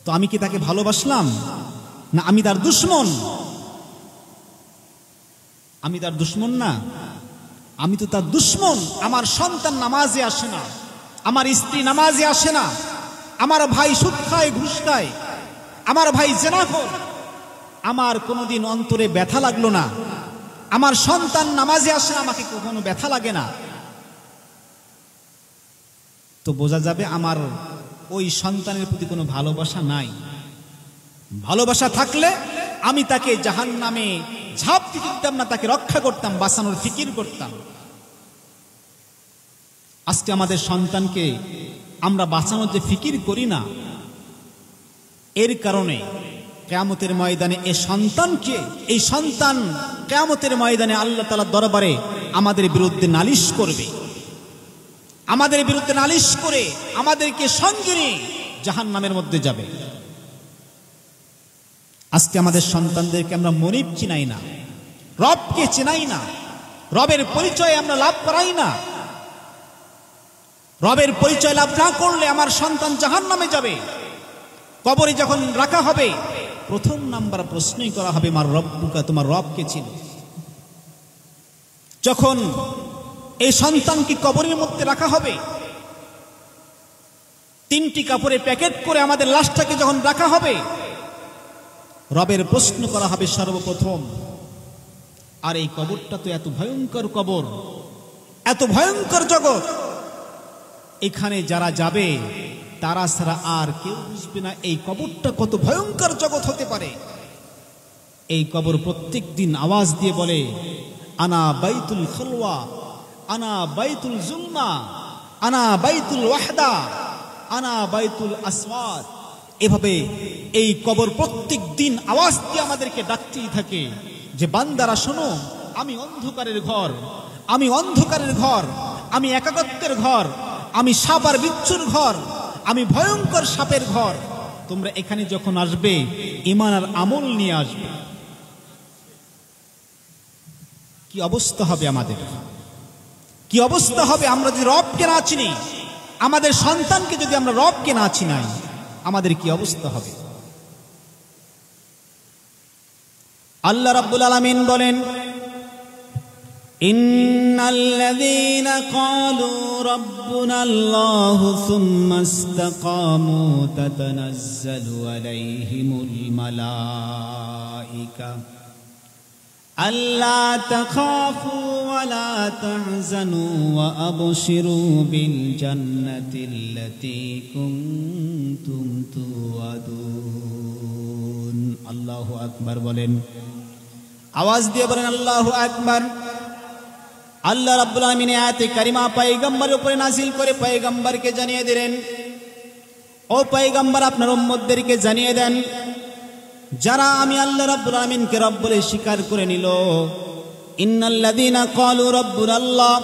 তো আমি কি তাকে ভালোবাসলাম? না আমি তার দুশমন? আমি তার দুশমন না, আমি তো তার দুশমন। আমার সন্তান নামাজে আসে না, আমার স্ত্রী নামাজে আসে না, আমার ভাই সুদ খায়, ঘুষ খায়, আমার ভাই জিনাখোর, আমার কোনোদিন অন্তরে ব্যথা লাগলো না। আমার সন্তান নামাজে আসে, আমাকে কখনো ব্যথা লাগে না। তো বোঝা যাবে আমার ওই সন্তানের প্রতি কোনো ভালোবাসা নাই। ভালোবাসা থাকলে আমি তাকে জাহান্নামে ঝাঁপ দিতাম না, তাকে রক্ষা করতাম, বাঁচানোর ফিকির করতাম। আজকে আমাদের সন্তানকে আমরা বাঁচানোর যে ফিকির করি না, এর কারণে কিয়ামতের ময়দানে এই সন্তান কিয়ামতের ময়দানে আল্লাহ তাআলার দরবারে আমাদের বিরুদ্ধে নালিশ করবে। আমাদের বিরুদ্ধে নালিশ করে আমাদেরকে সঙ্গে নিয়ে জাহান্নামের মধ্যে যাবে। আজকে আমাদের সন্তানদেরকে আমরা মনিব চিনাই না, রবকে চিনাই না, রবের পরিচয় আমরা লাভ করাই না। রবের পরিচয় লাভ না করলে আমার সন্তান জাহান্নামে যাবে। কবরে যখন রাখা হবে, প্রথম নাম্বার প্রশ্নই করা হবে, মার রব্বুকা, তোমার রবকে চিনো। যখন এই সন্তানকে কবরের মধ্যে রাখা হবে, 3টি কাপড়ে প্যাকেট করে আমাদের লাশটাকে যখন রাখা হবে, রবের প্রশ্ন করা হবে সর্বপ্রথম। আর এই কবরটা তো এত ভয়ঙ্কর কবর, এত ভয়ঙ্কর জগৎ, এখানে যারা যাবে তারা ছাড়া আর কেউ বুঝবে না এই কবরটা কত ভয়ঙ্কর জগৎ হতে পারে। এই কবর প্রত্যেক দিন আওয়াজ দিয়ে বলে, আনা বাইতুল খলওয়া, আনা বাইতুল জুলমা, আনা বাইতুল ওয়াহদা, আনা বাইতুল আসওয়াদ। এভাবে এই কবর প্রত্যেক দিন আওয়াজ দিয়ে আমাদেরকে ডাকতেই থাকে যে বান্দারা শোনো, আমি অন্ধকারের ঘর, আমি অন্ধকারের ঘর, আমি একাকত্বের ঘর, আমি সাপ আর বিচ্ছুর ঘর, আমি ভয়ঙ্কর সাপের ঘর। তোমরা এখানে যখন আসবে ঈমান আর আমল নিয়ে আসবে। কি অবস্থা হবে আমাদের, কি অবস্থা হবে আমরা যদি রবকে না চিনি, আমাদের সন্তানকে যদি আমরা রবকে না চিনাই, আমাদের কি অবস্থা হবে? আল্লাহ রাব্বুল আলামিন বলেন, ইন্নাল্লাযীনা ক্বালু রাব্বুনাল্লাহু সুম্মা ইসতাকামু তাতানাজ্জালু আলাইহিমুল মালায়েকা আল্লা তাখাফু ওয়া লা তাহজানু ওয়া আবশিরু বিল জান্নাতিল্লাতী কুনতুম তুআদুন। আল্লাহু আকবার বলেন, আওয়াজ দিয়ে বলেন আল্লাহু আকবার। আল্লাহ রাব্বুল আলামিন আয়াতে কারিমা পয়গম্বরের উপরে নাযিল করে পয়গম্বরকে জানিয়ে দিলেন, ও পয়গম্বর আপনার উম্মতদেরকে জানিয়ে দেন, যারা আমি আল্লাহ রাব্বুল আলামিনকে রব বলে স্বীকার করে নিল, ইন্নাল্লাযীনা ক্বালু রাব্বুনাল্লাহ,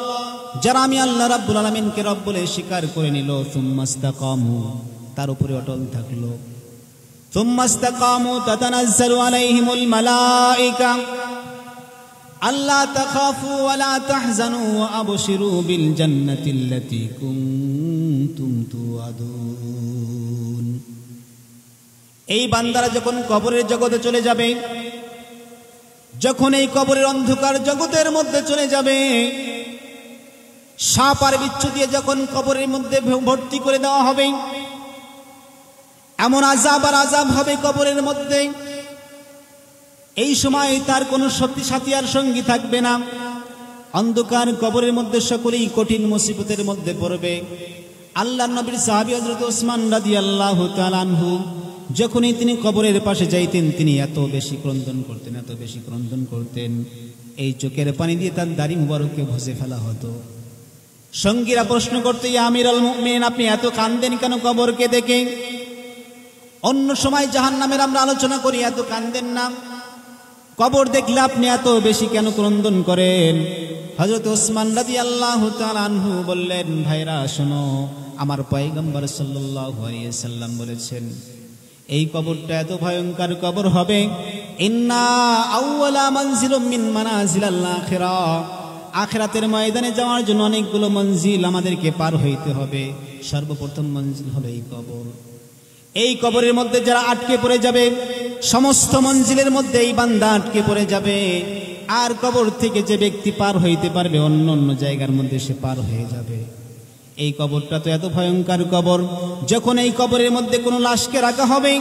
যারা আমি আল্লাহ রাব্বুল আলামিনকে রব বলে স্বীকার করে নিল, সুম্মা ইসতাকামু, তার উপরে অটল থাকলো, সুম্মা ইসতাকামু তাতানাজ্জালু আলাইহিমুল মালায়েকা আল্লা তাখাফু ওয়া লা তাহজানু ওয়া আবশিরু বিল জান্নাতিল্লাতী কুনতুম তুআদুন। এই বান্দারা যখন কবরের জগতে চলে যাবে, যখন এই কবরের অন্ধকার জগতের মধ্যে চলে যাবে, সাপ আর বিচ্ছু দিয়ে যখন কবরের মধ্যে ভর্তি করে দেওয়া হবে, এমন আযাব আর আযাব হবে কবরের মধ্যে, এই সময় তার কোনো সাথী আর সঙ্গী থাকবে না। অন্ধকার কবরের মধ্যে সকলেই কঠিন মুসিবতের মধ্যে পড়বে। আল্লাহর নবীর সাহাবী হযরত ওসমান রাদিয়াল্লাহু তাআলা আনহু যখনই তিনি কবরের পাশে যাইতেন, তিনি এত বেশি ক্রন্দন করতেন, এত বেশি ক্রন্দন করতেন, এই চোখের পানি দিয়ে তার দাড়ি মুবারককে ঘষে ফেলা হতো। সঙ্গীরা প্রশ্ন করতে, ইয়া আমিরুল মুমিনিন, আপনি এত কাঁদেন কেন কবরকে দেখে? অন্য সময় জাহান্নামের আমরা আলোচনা করি, এত কাঁদেন না, কবর দেখলে আপনি এত বেশি কেন ক্রন্দন করেন? হযরত ওসমান রাদিয়াল্লাহু তাআলা আনহু বললেন, ভাইরা শোনো, আমার পয়গম্বর সাল্লাল্লাহু আলাইহি সাল্লাম বলেছেন এই কবরটা এত ভয়ঙ্কর কবর হবে, ইন্না আউওয়ালা মানজিলুম মিন মানাজিলিল আখিরাহ, আখিরাতের ময়দানে যাওয়ার জন্য অনেকগুলো মঞ্জিল আমাদেরকে পার হইতে হবে। সর্বপ্রথম মঞ্জিল হলো এই কবর। এই কবরের মধ্যে যারা আটকে পড়ে যাবে, সমস্ত মঞ্জিলের মধ্যে এই বান্দা আটকে পড়ে যাবে। আর কবর থেকে যে ব্যক্তি পার হইতে পারবে, অন্য অন্য জায়গার মধ্যে সে পার হয়ে যাবে। এই কবরটা তো এত ভয়ঙ্কর কবর, যখন এই কবরের মধ্যে কোনো লাশকে রাখা হবে,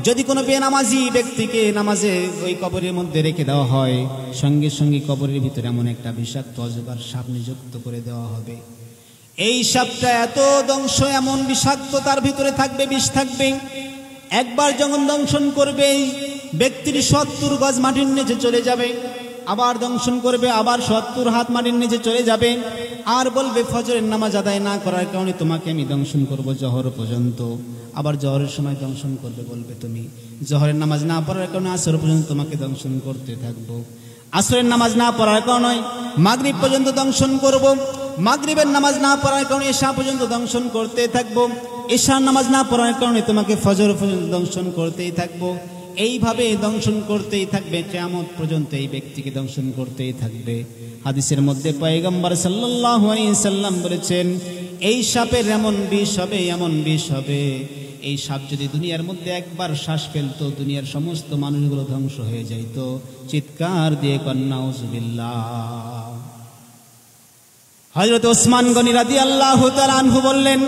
যদি কোনো বেনামাজি ব্যক্তিকে নামাজে ওই কবরের মধ্যে রেখে দেওয়া হয়, সঙ্গে সঙ্গে কবরের ভিতরে এমন একটা বিষাক্ত অজগর সাপ নিযুক্ত করে দেওয়া হবে। এই সাপটা এত দংশ, এমন বিষাক্ত, তার ভিতরে থাকবে, বিষ থাকবে। একবার যখন দংশন করবে, ব্যক্তির ৭০ গজ মাটির নিচে চলে যাবে, আবার দংশন করবে, আবার ৭০ হাত মাটির নিচে চলে যাবে, আর বলবে ফজরের নামাজ আদায় না করার কারণে তোমাকে আমি দংশন করব জহর পর্যন্ত। আবার জহরের সময় দংশন করবে, বলবে তুমি জহরের নামাজ না পড়ার কারণে আসর পর্যন্ত তোমাকে দংশন করতে থাকবো। আসরের নামাজ না পড়ার কারণে মাগরিব পর্যন্ত দংশন করব, মাগরিবের নামাজ না পড়ার কারণে এশা পর্যন্ত দংশন করতে থাকবো, এশার নামাজ না পড়ার কারণে তোমাকে ফজর পর্যন্ত দংশন করতেই থাকবো। এইভাবে দংশন করতেই থাকবে, কিয়ামত পর্যন্ত এই ব্যক্তিকে দংশন করতেই থাকবে। হাদিসের মধ্যে পয়গম্বর সাল্লাল্লাহু আলাইহি সাল্লাম বলেছেন, এই সাপের এমন বিষ হবে, এমন বিষ হবে, এই সাপ যদি দুনিয়ার মধ্যে একবার শ্বাস ফেলতো, দুনিয়ার সমস্ত মানুষগুলো ধ্বংস হয়ে যাইত। চিৎকার দিয়ে কন্যা নাউযুবিল্লাহ। হযরত ওসমান গনি রাদিয়াল্লাহু তাআলা আনহু বললেন,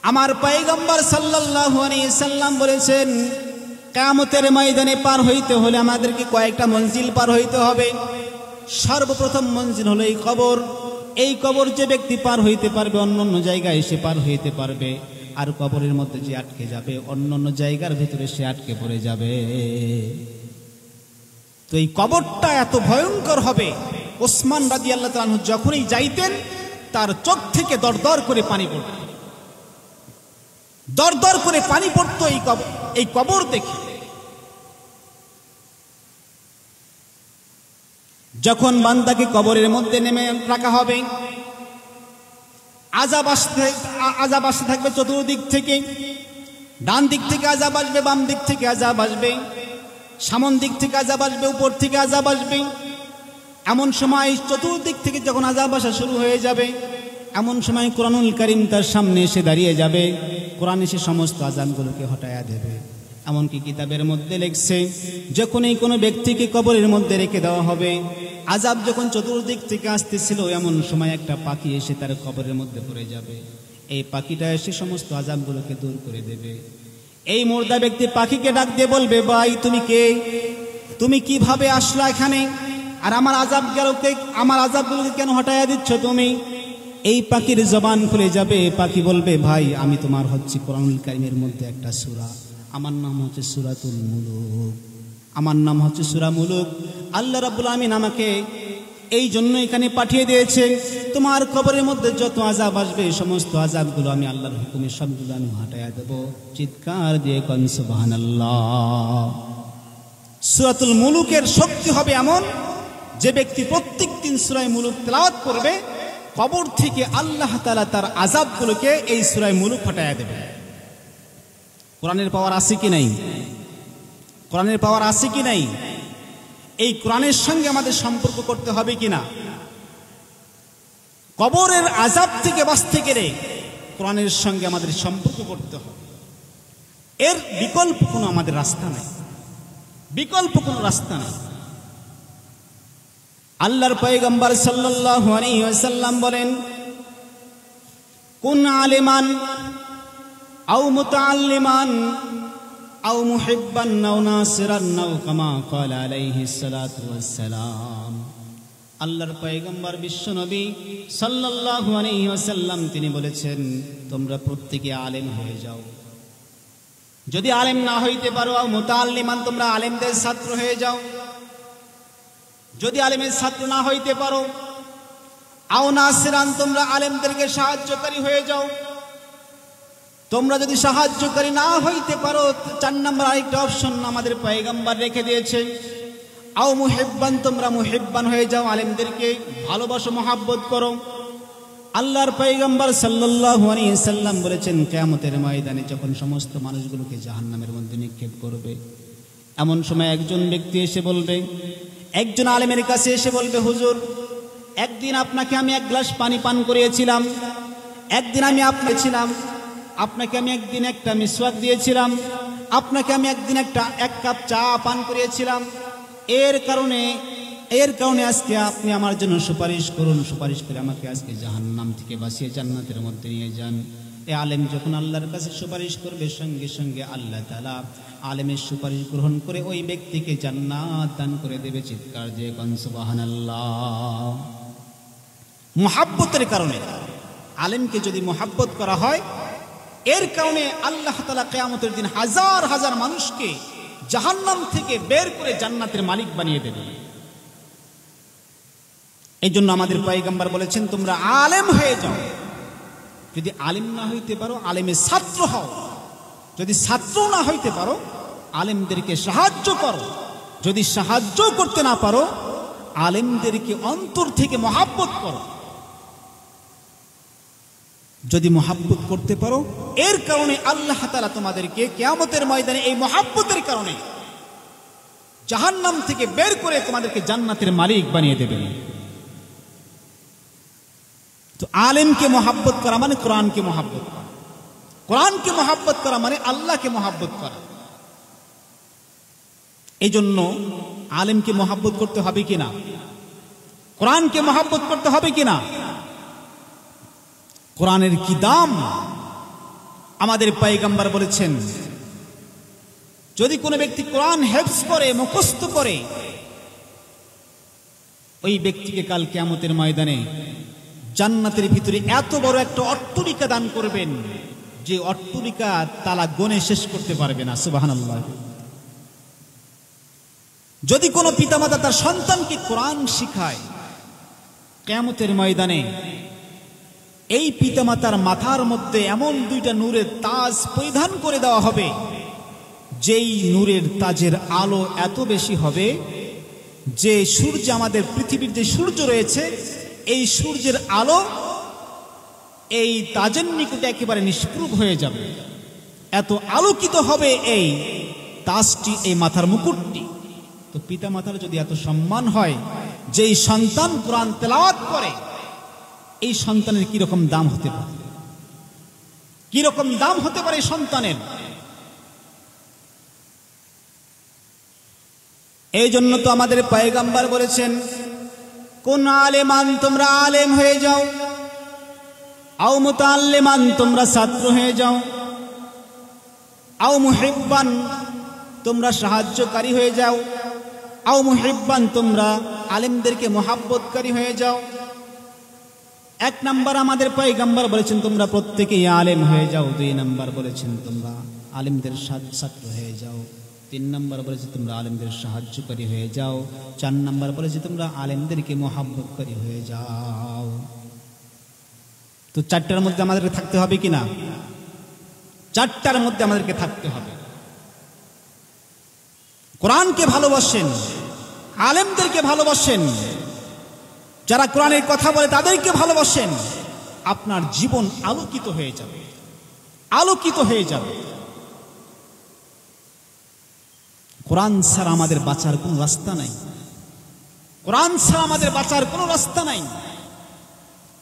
আমার পয়গম্বর সাল্লাল্লাহু আলাইহি সাল্লাম বলেছেন, কিয়ামতের ময়দানে পার হইতে হলে আমাদেরকে কয়েকটা মঞ্জিল পার হইতে হবে। সর্বপ্রথম মঞ্জিল হলো এই কবর। এই কবর যে ব্যক্তি পার হইতে পারবে, অন্য অন্য জায়গায় সে পার হইতে পারবে। আর কবরের মধ্যে যে আটকে যাবে, অন্য অন্য জায়গার ভিতরে সে আটকে পড়ে যাবে। তো এই কবরটা এত ভয়ঙ্কর হবে, ওসমান রাদিয়াল্লাহু তাআলা যখনই যাইতেন, তার চোখ থেকে দরদর করে পানি পড়ত, দরদর করে পানি পড়তো এই কবর দেখে। যখন বান্দাকে কবরের মধ্যে নেমে রাখা হবে, আযাব আসতে থাকবে চতুর্দিক থেকে। ডান দিক থেকে আযাব আসবে, বাম দিক থেকে আযাব আসবে, সামন দিক থেকে আযাব আসবে, উপর থেকে আযাব আসবে। এমন সময় চতুর্দিক থেকে যখন আযাব আসা শুরু হয়ে যাবে, এমন সময় কোরআনুল কারীম তার সামনে এসে দাঁড়িয়ে যাবে। কোরআন এসে সমস্ত আযাবগুলোকে হটায়া দেবে। এমনকি কিতাবের মধ্যে লেখছে, যখনই কোনো ব্যক্তিকে কবরের মধ্যে রেখে দেওয়া হবে, আযাব যখন চতুর্দিক থেকে আসতেছিল, এমন সময় একটা পাখি এসে তার কবরের মধ্যে পড়ে যাবে। এই পাখিটা এসে সমস্ত আযাবগুলোকে দূর করে দেবে। এই মুর্দা ব্যক্তি পাখিকে ডাক দিয়ে বলবে, ভাই তুমি কে? তুমি কিভাবে আসলা এখানে? আর আমার আযাবগুলোকে কেন হটায়া দিচ্ছ তুমি? এই পাখির জবান খুলে যাবে। পাখি বলবে, ভাই আমি তোমার হচ্ছে কোরআনুল কারীমের মধ্যে একটা সূরা, আমার নাম হচ্ছে সূরাতুল মুলুক, আমার নাম হচ্ছে সূরা মুলুক। আল্লাহ রাব্বুল আমিন আমাকে এই জন্য এখানে পাঠিয়ে দিয়েছে, তোমার কবরের মধ্যে যত আযাব আসবে, সমস্ত আযাবগুলো আমি আল্লাহর হুকুমে সবগুলো আমি হটায়া দেব। চিৎকার দিয়ে কোন সুবহানাল্লাহ। সূরাতুল মুলুকের শক্তি হবে এমন, যে ব্যক্তি প্রত্যেক দিন সূরা মুলুক তেলাওয়াত করবে, কবর থেকে আল্লাহ তাআলা তার আযাবগুলোকে এই সূরা মুলুক হটায়া দেবে। কোরআনের পাওয়ার আছে কি নাই? কোরআনের পাওয়ার আছে কি নাই? এই কোরআনের সঙ্গে আমাদের সম্পর্ক করতে হবে কিনা? কবরের আযাব থেকে বাঁচতে গেলে কোরআনের সঙ্গে আমাদের সম্পর্ক করতে হবে। এর বিকল্প কোনো আমাদের রাস্তা নাই, বিকল্প কোনো রাস্তা নাই। আল্লাহর পয়গম্বর সাল্লাল্লাহু আলাইহি ওয়াসাল্লাম বলেন, কুন আলিমান আও মুতাআল্লিমান আও মুহিব্বান আও নাসিরান আও কামা ক্বালা আলাইহিস সালাতু ওয়াস সালাম। আল্লাহর পয়গম্বর বিশ্বনবী সাল্লাল্লাহু আলাইহি ওয়াসাল্লাম তিনি বলেছেন, তোমরা প্রত্যেকে আলেম হয়ে যাও। যদি আলেম না হইতে পারো, আও মুতাআল্লিমান, তোমরা আলেমদের ছাত্র হয়ে যাও। যদি আলেমের ছাত্র না হইতে পারো, আও নাসিরান, তোমরা আলেমদেরকে সাহায্যকারী হয়ে যাও। তোমরা যদি সাহায্যকারী না হইতে পারো, 4 নম্বর আরেকটা অপশন আমাদের পয়গম্বর রেখে দিয়েছে, আও মুহিব্বান, তোমরা মুহিব্বান হয়ে যাও, আলেমদেরকে ভালোবাসো, মহাব্বত করো। আল্লাহর পয়গম্বর সাল্লাল্লাহু আলাইহি সাল্লাম বলেছেন, কিয়ামতের ময়দানে যখন সমস্ত মানুষগুলোকে জাহান্নামের মধ্যে নিক্ষেপ করবে, এমন সময় একজন ব্যক্তি এসে বলবে, একজন আলেমের কাছে এসে বলবে, হুজুর, একদিন আপনাকে আমি 1 গ্লাস পানি পান করিয়েছিলাম, একদিন আমি আপনাকে আমি একদিন একটা মিসওয়াক দিয়েছিলাম, আপনাকে আমি একদিন 1 কাপ চা পান করিয়েছিলাম, এর কারণে আজকে আপনি আমার জন্য সুপারিশ করুন, সুপারিশ করে আমাকে আজকে জাহান্নাম থেকে বাঁচিয়ে জান্নাতের মধ্যে নিয়ে যান। এই আলেম যখন আল্লাহর কাছে সুপারিশ করবে, সঙ্গে সঙ্গে আল্লাহ তাআলা আলেমের সুপারিশ গ্রহণ করে ওই ব্যক্তিকে জান্নাত দান করে দেবে। চিৎকার দিয়ে কোন সুবহানাল্লাহ। মুহাব্বতের কারণে, আলেমকে যদি মুহাব্বত করা হয়, এর কারণে আল্লাহ তাআলা কিয়ামতের দিন হাজার হাজার মানুষকে জাহান্নাম থেকে বের করে জান্নাতের মালিক বানিয়ে দেবে। এই জন্য আমাদের পয়গম্বর বলেছেন, তোমরা আলেম হয়ে যাও। যদি আলেম না হইতে পারো, আলেমের ছাত্র হও। যদি ছাত্র না হইতে পারো, আলেমদেরকে সাহায্য করো। যদি সাহায্য করতে না পারো, আলেমদেরকে অন্তর থেকে মহাব্বত করো। যদি মহাব্বত করতে পারো, এর কারণে আল্লাহ তাআলা তোমাদেরকে কিয়ামতের ময়দানে এই মহাব্বতের কারণে জাহান্নাম থেকে বের করে তোমাদেরকে জান্নাতের মালিক বানিয়ে দেবেন। তো আলেমকে মহাব্বত করা মানে কোরআনকে মহাব্বত করা, কোরআনকে মহাব্বত করা মানে আল্লাহকে মহাব্বত করা। এই জন্য আলেমকে মহাব্বত করতে হবে কিনা, কোরআনকে মহাব্বত করতে হবে কিনা, কোরআনের কি দাম আমাদের পয়গম্বর বলেছেন, যদি কোনো ব্যক্তি কোরআন হেফজ করে, মুখস্থ করে, ওই ব্যক্তিকে কাল কিয়ামতের ময়দানে জান্নাতের ভিতরে এত বড় একটা অট্টালিকা দান করবেন, যে অট্টালিকা তালা গনে শেষ করতে পারবে না। সুবহানাল্লাহ। যদি কোনো পিতামাতা তার সন্তানকে কোরআন শিখায়, কিয়ামতের ময়দানে এই পিতামাতার মাথার মধ্যে এমন 2টা নূরের তাজ পরিধান করে দেওয়া হবে, যেই নূরের তাজের আলো এত বেশি হবে যে সূর্য, আমাদের পৃথিবীর যে সূর্য রয়েছে, এই সূর্যের আলো এই তাজের নিকটে একেবারে নিষ্প্রভ হয়ে যাবে। এত আলোকিত হবে এই তাজটি, এই মাথার মুকুটটি। তো পিতা মাতার যদি এত সম্মান হয়, যেই সন্তান কোরআন তেলাওয়াত করে, এই সন্তানের কিরকম দাম হতে পারে, কিরকম দাম হতে পারে সন্তানের। এই জন্য তো আমাদের পয়গম্বর বলেছেন, কোন আলেমান, তোমরা আলেম হয়ে যাও, আও মুতাআল্লিমান, তোমরা ছাত্র হয়ে যাও, আও মুহিব্বান, তোমরা সাহায্যকারী হয়ে যাও, আও মুহিব্বান, তোমরা আলেমদেরকে মহাব্বতকারী হয়ে যাও। 1 নাম্বার আমাদের পয়গম্বর বলেছেন, তোমরা প্রত্যেকেই আলেম হয়ে যাও। 2 নাম্বার বলেছেন, তোমরা আলেমদের ছাত্র হয়ে যাও। 3 নাম্বার বলেছে, তোমরা আলেমদের সাহায্যকারী হয়ে যাও। 4 নাম্বার বলেছে, তোমরা আলেমদেরকে মহাব্বতকারী হয়ে যাও। তো 4টার মধ্যে আমাদেরকে থাকতে হবে কিনা? 4টার মধ্যে আমাদেরকে থাকতে হবে। কোরআনকে ভালোবাসেন, আলেমদেরকে ভালোবাসেন, যারা কোরআনের কথা বলে তাদেরকে ভালোবাসেন, আপনার জীবন আলোকিত হয়ে যাবে, আলোকিত হয়ে যাবে। কোরআন ছাড়া আমাদের বাঁচার কোনো রাস্তা নাই, কোরআন ছাড়া আমাদের বাঁচার কোনো রাস্তা নাই।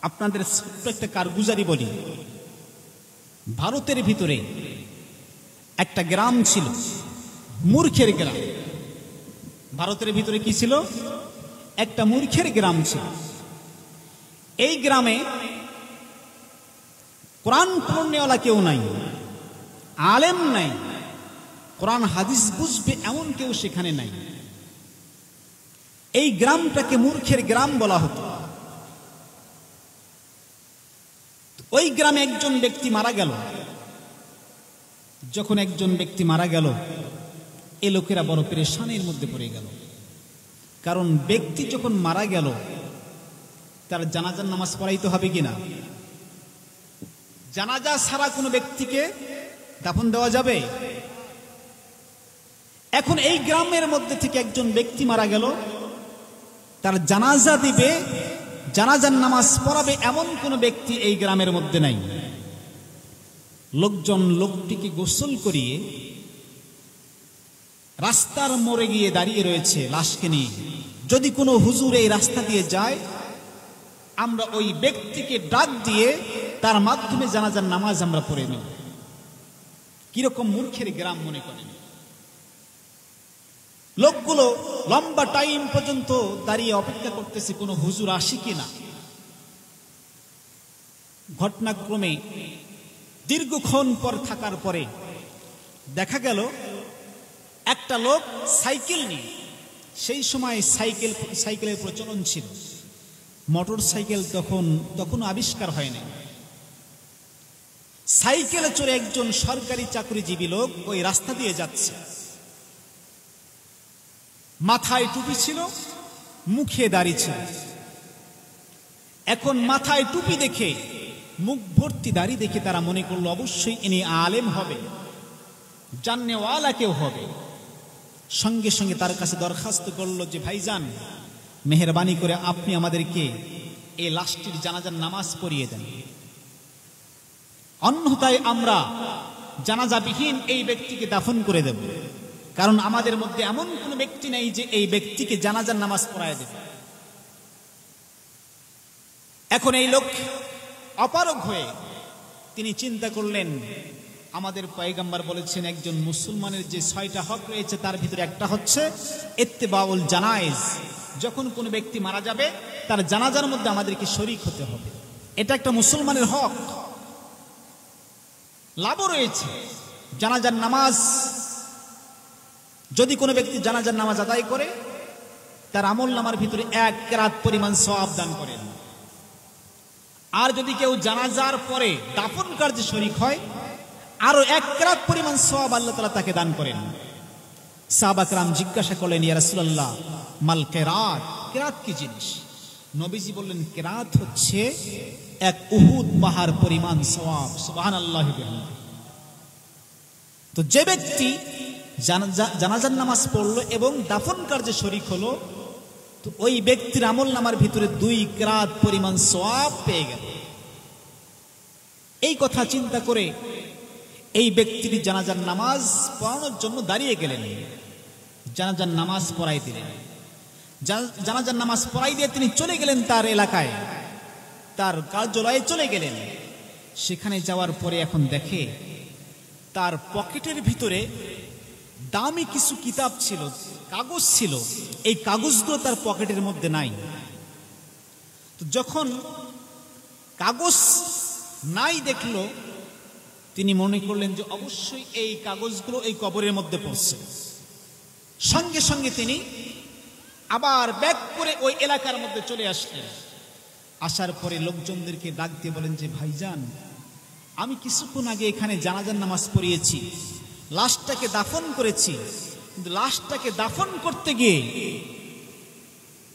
আপনাদের ছোট্ট একটা কারগুজারি বলি। ভারতের ভিতরে একটা গ্রাম ছিল, মূর্খের গ্রাম। ভারতের ভিতরে কি ছিল? একটা মূর্খের গ্রাম ছিল। এই গ্রামে কোরআন পড়নেওয়ালা কেউ নাই, আলেম নাই, কোরআন হাদিস বুঝবে এমন কেউ সেখানে নাই। এই গ্রামটাকে মূর্খের গ্রাম বলা হতো। ওই গ্রামে একজন ব্যক্তি মারা গেল। যখন একজন ব্যক্তি মারা গেল, এ লোকেরা বড় পেরেশানির মধ্যে পড়ে গেল। কারণ ব্যক্তি যখন মারা গেল, তার জানাজার নামাজ পড়াইতে হবে কিনা? জানাজা ছাড়া কোনো ব্যক্তিকে দাফন দেওয়া যাবে? এখন এই গ্রামের মধ্যে থেকে একজন ব্যক্তি মারা গেল, তার জানাজা দিবে, জানাজার নামাজ পড়াবে এমন কোন ব্যক্তি এই গ্রামের মধ্যে নাই। লোকজন লোকটিকে গোসল করিয়ে রাস্তার মোড়ে গিয়ে দাঁড়িয়ে রয়েছে লাশকে নিয়ে। যদি কোনো হুজুর এই রাস্তা দিয়ে যায়, আমরা ওই ব্যক্তিকে ডাক দিয়ে তার মাধ্যমে জানাজার নামাজ আমরা পড়ে নেব। কিরকম মূর্খের গ্রাম মনে করেন। লোকগুলো লম্বা টাইম পর্যন্ত দাঁড়িয়ে অপেক্ষা করতেছে কোনো হুজুর আসি কিনা। ঘটনাক্রমে দীর্ঘক্ষণ পর থাকার পরে দেখা গেল একটা লোক সাইকেল নিয়ে, সেই সময় সাইকেলের প্রচলন ছিল, মোটর সাইকেল তখন আবিষ্কার হয়নি। সাইকেলে চড়ে একজন সরকারি চাকরিজীবী লোক ওই রাস্তা দিয়ে যাচ্ছে। মাথায় টুপি ছিল, মুখে দাড়ি ছিল। এখন মাথায় টুপি দেখে, মুখ ভর্তি দাড়ি দেখে তারা মনে করলো অবশ্যই ইনি আলেম হবে, জাননেওয়ালা কেউ হবে। সঙ্গে সঙ্গে তার কাছে দরখাস্ত করলো যে ভাইজান, মেহেরবানি করে আপনি আমাদেরকে এই লাশটির জানাজার নামাজ পড়িয়ে দেন, অন্যথায় আমরা জানাজাবিহীন এই ব্যক্তিকে দাফন করে দেব। কারণ আমাদের মধ্যে এমন কোন ব্যক্তি নেই যে এই ব্যক্তিকে জানাজার নামাজ পড়ায় দেবে। এখন এই লোক অপারগ হয়ে তিনি চিন্তা করলেন, আমাদের পয়গম্বর বলেছেন একজন মুসলমানের যে 6টা হক রয়েছে তার ভিতরে একটা হচ্ছে ইত্তেবাউল জানায়েজ। যখন কোন ব্যক্তি মারা যাবে তার জানাজার মধ্যে আমাদেরকে শরীক হতে হবে, এটা একটা মুসলমানের হক। লাভও রয়েছে জানাজার নামাজ। যদি কোনো ব্যক্তি জানাজার নামাজ আদায় করে, তার আমল নামার ভিতরে 1 কেরাত পরিমাণ সওয়াব দান করেন। আর যদি কেউ জানাজার পরে দাফন কার্যে শরীক হয়, আরো 1 কেরাত পরিমাণ সওয়াব আল্লাহ তাআলা তাকে দান করেন। সাহাবা কেরাম জিজ্ঞাসা করলেন, ইয়া রাসূলুল্লাহ মাল কেরাত, কেরাত কি জিনিস? নবীজি বললেন, কেরাত হচ্ছে 1 উহুদ পাহাড় পরিমাণ সওয়াব। সুবহানাল্লাহ। তো যে ব্যক্তি জানাজার নামাজ পড়লো এবং দাফন কার্যে শরীক হলো, তো ওই ব্যক্তির আমল নামার ভিতরে 2 কেরাত পরিমাণ সওয়াব পেয়ে গেল। এই কথা চিন্তা করে এই ব্যক্তির জানাজার নামাজ পড়ানোর জন্য দাঁড়িয়ে গেলেন, জানাজার নামাজ পড়াই দিলেন। জানাজার নামাজ পড়াই দিয়ে তিনি চলে গেলেন তার এলাকায়, তার কার্যালয়ে চলে গেলেন। সেখানে যাওয়ার পরে এখন দেখে তার পকেটের ভিতরে দামি কিছু কিতাব ছিল, কাগজ ছিল। এই কাগজগুলো তার পকেটের মধ্যে নাই। তো যখন কাগজ নাই দেখলো, তিনি মনে করলেন যে অবশ্যই এই কাগজগুলো এই কবরের মধ্যে পড়ছে। সঙ্গে সঙ্গে তিনি আবার ব্যাক করে ওই এলাকার মধ্যে চলে আসলেন। আসার পরে লোকজনদেরকে ডাক দিয়ে বলেন যে ভাইজান, আমি কিছুক্ষণ আগে এখানে জানাজার নামাজ পড়িয়েছি, লাশটাকে দাফন করেছি, কিন্তু লাশটাকে দাফন করতে গিয়ে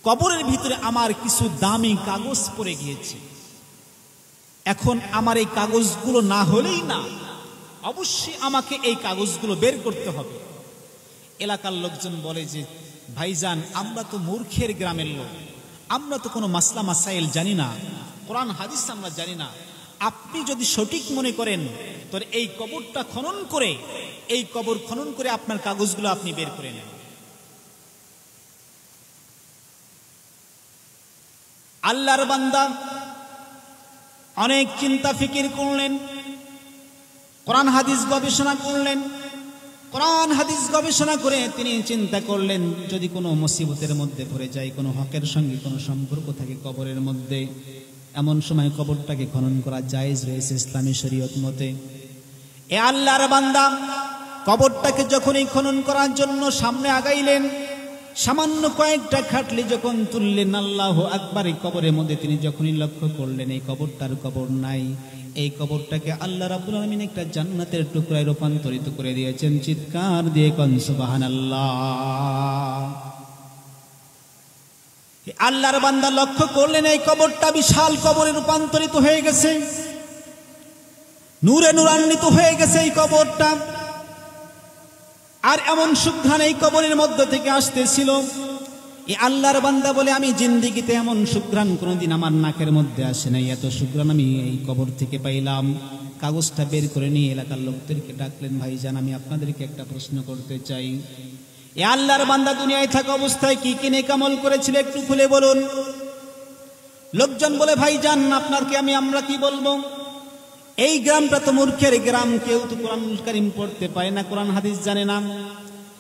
কবরের ভিতরে আমার কিছু দামি কাগজ পড়ে গিয়েছে। এখন আমার এই কাগজগুলো না হলেই না, অবশ্যই আমাকে এই কাগজগুলো বের করতে হবে। এলাকার লোকজন বলে যে ভাইজান, আমরা তো মূর্খের গ্রামের লোক, আমরা তো কোনো মাসলা মাসাইল জানি না, কোরআন হাদিস আমরা জানি না। আপনি যদি সঠিক মনে করেন তাহলে এই কবরটা খনন করে, এই কবর খনন করে আপনার কাগজগুলো আপনি বের করে নেন। আল্লাহর বান্দা অনেক চিন্তা ফিকির করলেন, কোরআন হাদিস গবেষণা করলেন, কোরআন হাদিস গবেষণা করে তিনি চিন্তা করলেন, যদি কোনো মুসিবতের মধ্যে পড়ে যায়, কোনো হকের সঙ্গে কোনো সম্পর্ক থাকে কবরের মধ্যে, এমন সময় কবরটাকে খনন করা জায়েজ রয়েছে ইসলামী শরীয়ত মতে। এ আল্লাহর বান্দা কবরটাকে যখনই খনন করার জন্য সামনে আগাইলেন, সামান্য কয়েকটা খাটলি যখন তুললেন, আল্লাহু আকবার, এই কবরের মধ্যে তিনি যখনই লক্ষ্য করলেন এই কবরটার কবর নাই, এই কবরটাকে আল্লাহ রাব্বুল আলামিন একটা জান্নাতের টুকরায় রূপান্তরিত করে দিয়েছেন। চিৎকার দিয়ে কোন সুবহানাল্লাহ। আল্লাহর বান্দা লক্ষ্য করলেন এই কবরটা বিশাল কবরে রূপান্তরিত হয়ে গেছে, নূরে নূরান্বিত হয়ে গেছে এই কবরটা। আর এমন সুঘ্রাণ এই কবরের মধ্য থেকে আসতেছিল, এই আল্লাহর বান্দা বলে, আমি জিন্দেগিতে এমন সুঘ্রাণ কোনোদিন আমার নাকের মধ্যে আসে নাই, এত সুঘ্রাণ আমি এই কবর থেকে পাইলাম। কাগজটা বের করে নিয়ে এলাকার লোকদেরকে ডাকলেন, ভাইজান আমি আপনাদেরকে একটা প্রশ্ন করতে চাই, এই আল্লাহর বান্দা দুনিয়ায় থাকা অবস্থায় কি কি নেক আমল করেছিল একটু খুলে বলুন। লোকজন বলে, ভাইজান আপনাকে আমরা কি বলবো, এই গ্রামটা তো মূর্খের গ্রাম, কেউ তো কোরআনুল কারীম পড়তে পারে না, কোরআন হাদিস জানে না,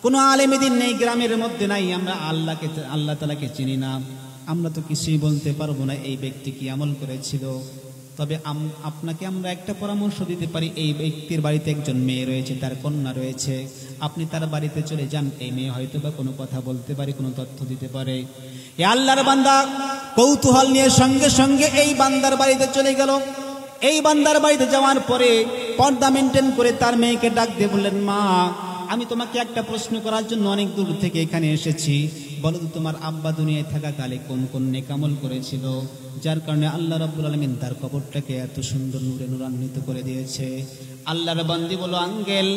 কোনো আলেমে দ্বীন নেই গ্রামের মধ্যে নাই, আমরা আল্লাহ তাআলাকে চিনি না, আমরা তো কিছুই বলতে পারবো না এই ব্যক্তি কি আমল করেছিল। তবে আপনাকে আমরা একটা পরামর্শ দিতে পারি, এই ব্যক্তির বাড়িতে একজন মেয়ে রয়েছে, তার কন্যা রয়েছে, আপনি তার বাড়িতে চলে যান, এই মেয়ে হয়তো বা কোনো কথা বলতে পারে, কোনো তথ্য দিতে পারে। এই আল্লাহর বান্দা কৌতূহল নিয়ে সঙ্গে সঙ্গে এই বান্দার বাড়িতে চলে গেল। এই বান্দার বাড়িতে যাওয়ার পরে পর্দা মেনটেন করে তার মেয়েকে ডাক দিয়ে বললেন, মা আমি তোমাকে একটা প্রশ্ন করার জন্য অনেক দূর থেকে এখানে এসেছি, বলো তো তোমার আব্বা দুনিয়ায় থাকাকালে কোন কোন নেক আমল করেছিল, যার কারণে আল্লাহ রাব্বুল আলামিন তার কবরটাকে এত সুন্দর নূরে নূরান্বিত করে দিয়েছে। আল্লাহর বান্দি বলো, আঙ্কেল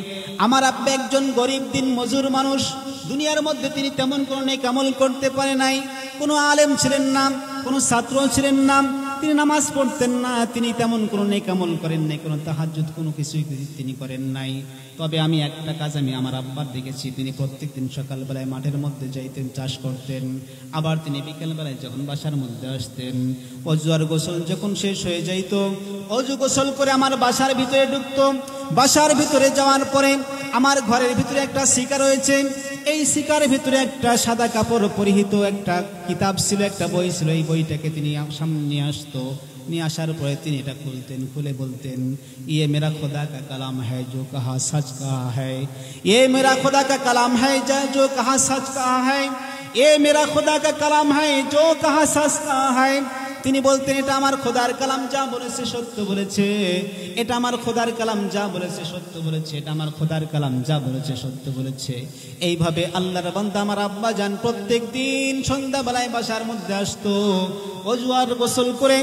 আমার আব্বা একজন গরিব দিন মজুর মানুষ, দুনিয়ার মধ্যে তিনি তেমন কোনো নেক আমল করতে পারে নাই, কোনো আলেম ছিলেন না, কোনো ছাত্র ছিলেন না, তিনি নামাজ পড়তেন না, তিনি তেমন কোনো নেক আমল করেন নাই, কোনো তাহাজ্জুদ কোনো কিছুই তিনি করেন নাই। তবে আমি একটা কাজ আমি আমার আব্বার দেখেছি, তিনি প্রত্যেকদিন সকালবেলায় মাঠের মধ্যে যাইতেন, চাষ করতেন, আবার তিনি বিকেলবেলায় যখন বাসার মধ্যে আসতেন, অজু আর গোসল যখন শেষ হয়ে যাইত, অজু গোসল করে আমার বাসার ভিতরে ঢুকতো। বাসার ভিতরে যাওয়ার পরে আমার ঘরের ভিতরে একটা শিকা রয়েছে, এই শিকার ভিতরে একটা সাদা কাপড় পরিহিত একটা কিতাব ছিল, একটা বই ছিল, এই বইটাকে তিনি সামনে নিয়ে আসতো। নিয়ে আসার পরে তিনি এটা খুলতেন, খুলে বলতেন, ये मेरा खुदा का कलाम है जो कहा सच कहा है, ये मेरा खुदा का कलाम है जो कहा सच कहा है, ये मेरा खुदा का कलाम है जो कहा सच कहा है। তিনি বলতেন, এটা আমার খোদার কালাম, যা বলেছে সত্য বলেছে, এটা আমার খোদার কালাম, যা বলেছে সত্য বলেছে, এটা আমার খোদার কালাম, যা বলেছে সত্য বলেছে। এইভাবে আল্লাহর বান্দা আমার আব্বা জান প্রত্যেক দিন সন্ধ্যাবেলায় বাসার মধ্যে আসতো, ওযু আর গোসল করে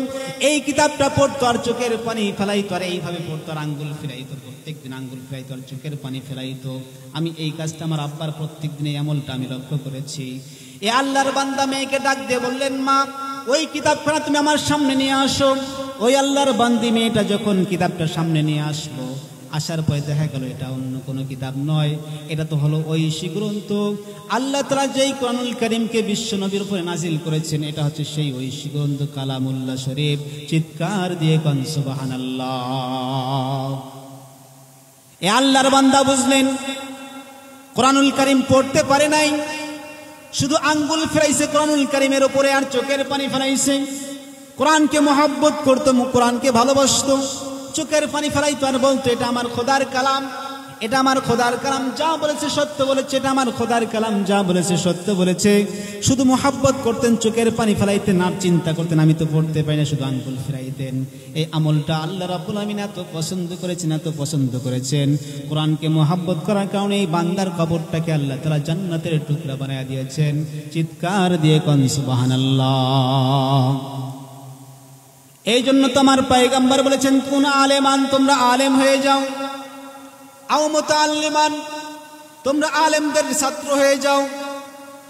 এই কিতাবটা পড়তো আর চোখের পানি ফেলাইতো, আর এইভাবে পড়তো আর আঙ্গুল ফেরাইতো, প্রত্যেকদিন আঙ্গুল ফেরাইতো আর চোখের পানি ফেলাইতো। আমি এই কাজটা আমার আব্বার প্রত্যেক দিন এই আমলটা আমি লক্ষ্য করেছি। এই আল্লাহর বান্দা মেয়েকে ডাক দিয়ে বললেন, মা ওই কিতাবখানা তুমি আমার সামনে নিয়ে আসো। ওই আল্লাহর বান্দি মেয়েটা যখন কিতাবটা সামনে নিয়ে আসলো, আসার পরে দেখা গেল এটা অন্য কোনো কিতাব নয়, এটা তো হলো ঐশী গ্রন্থ। আল্লাহ তাআলা যেই কোরআনুল কারীমকে বিশ্ব নবীর উপরে নাজিল করেছেন, এটা হচ্ছে সেই ঐশী গ্রন্থ কালামুল্লাহ শরীফ। চিৎকার দিয়ে কোন সুবহানাল্লাহ। এ আল্লাহর বান্দা বুঝলেন, কোরআনুল কারীম পড়তে পারে নাই, শুধু আঙ্গুল ফেরাইছে কোরআনুল কারীমের উপরে আর চোখের পানি ফেরাইছে। কোরআনকে মহব্বত করতো, কোরআনকে ভালোবাসতো, চোখের পানি ফেরাইতো আর বলতো, এটা আমার খোদার কালাম, এটা আমার খোদার কালাম, যা বলেছে সত্য বলেছে, এটা আমার খোদার কালাম, যা বলেছে সত্য বলেছে। শুধু মহব্বত করতেন, চোখের পানি ফেলাইতেন আর চিন্তা করতেন আমি তো পড়তে পারি না, শুধু আঙ্গুল ফেরাইতেন। এই আমলটা আল্লাহ রাব্বুল আমিন এত পছন্দ করেছেন, এত পছন্দ করেছেন। কোরআনকে মহব্বত করার কারণে এই বান্দার কবরটাকে আল্লাহ তাআলা জান্নাতের টুকরা বানায়া দিয়েছেন। চিৎকার দিয়ে কোন সুবহানাল্লাহ। এই জন্য তো আমার পয়গম্বর বলেছেন, কুন আলেমান, তোমরা আলেম হয়ে যাও, আও মুতাআল্লিমান, তোমরা আলেমদের ছাত্র হয়ে যাও।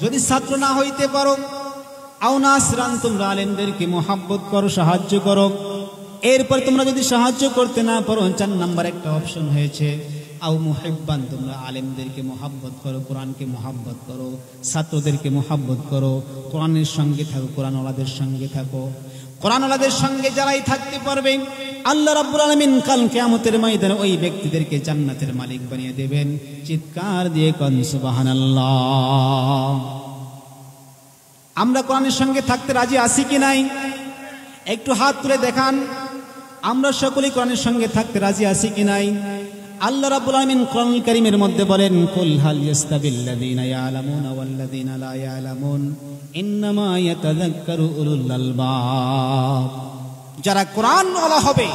যদি ছাত্র না হইতে পারো, আও নাসরান, তোমরা আলেমদেরকে মহব্বত করো, সাহায্য করো। এরপর তোমরা যদি সাহায্য করতে না পারো, 4 নাম্বার একটা অপশন হয়েছে, আও মুহিব্বান, তোমরা আলেমদেরকে মহব্বত করো, কোরআনকে মহব্বত করো, ছাত্রদেরকে মহব্বত করো, কোরআনের সঙ্গে থাকো, কোরআনওয়ালাদের সঙ্গে থাকো। কোরআনওয়ালাদের সঙ্গে যারাই থাকতে পারবে আল্লাহ রাব্বুল আলামিন কাল কিয়ামতের ময়দানে ওই ব্যক্তিদেরকে জান্নাতের মালিক বানিয়ে দেবেন। চিৎকার দিয়ে কোন সুবহানাল্লাহ। আমরা কোরআনের সঙ্গে থাকতে রাজি আছি কি নাই? একটু হাত তুলে দেখান। আমরা সকলেই কোরআনের সঙ্গে থাকতে রাজি আছি কি নাই? আল্লাহ রাব্বুল আলামিন কোরআনুল কারীমের মধ্যে বলেন, কুল হাল ইয়াস্তাবিল্লাযীনা ইয়ালামুনা ওয়াল্লাযীনা লা ইয়ালামুন ইন্নামা ইয়াতাযাক্কারু উলুল আলবাব। যারা কোরআন ওয়ালা হবে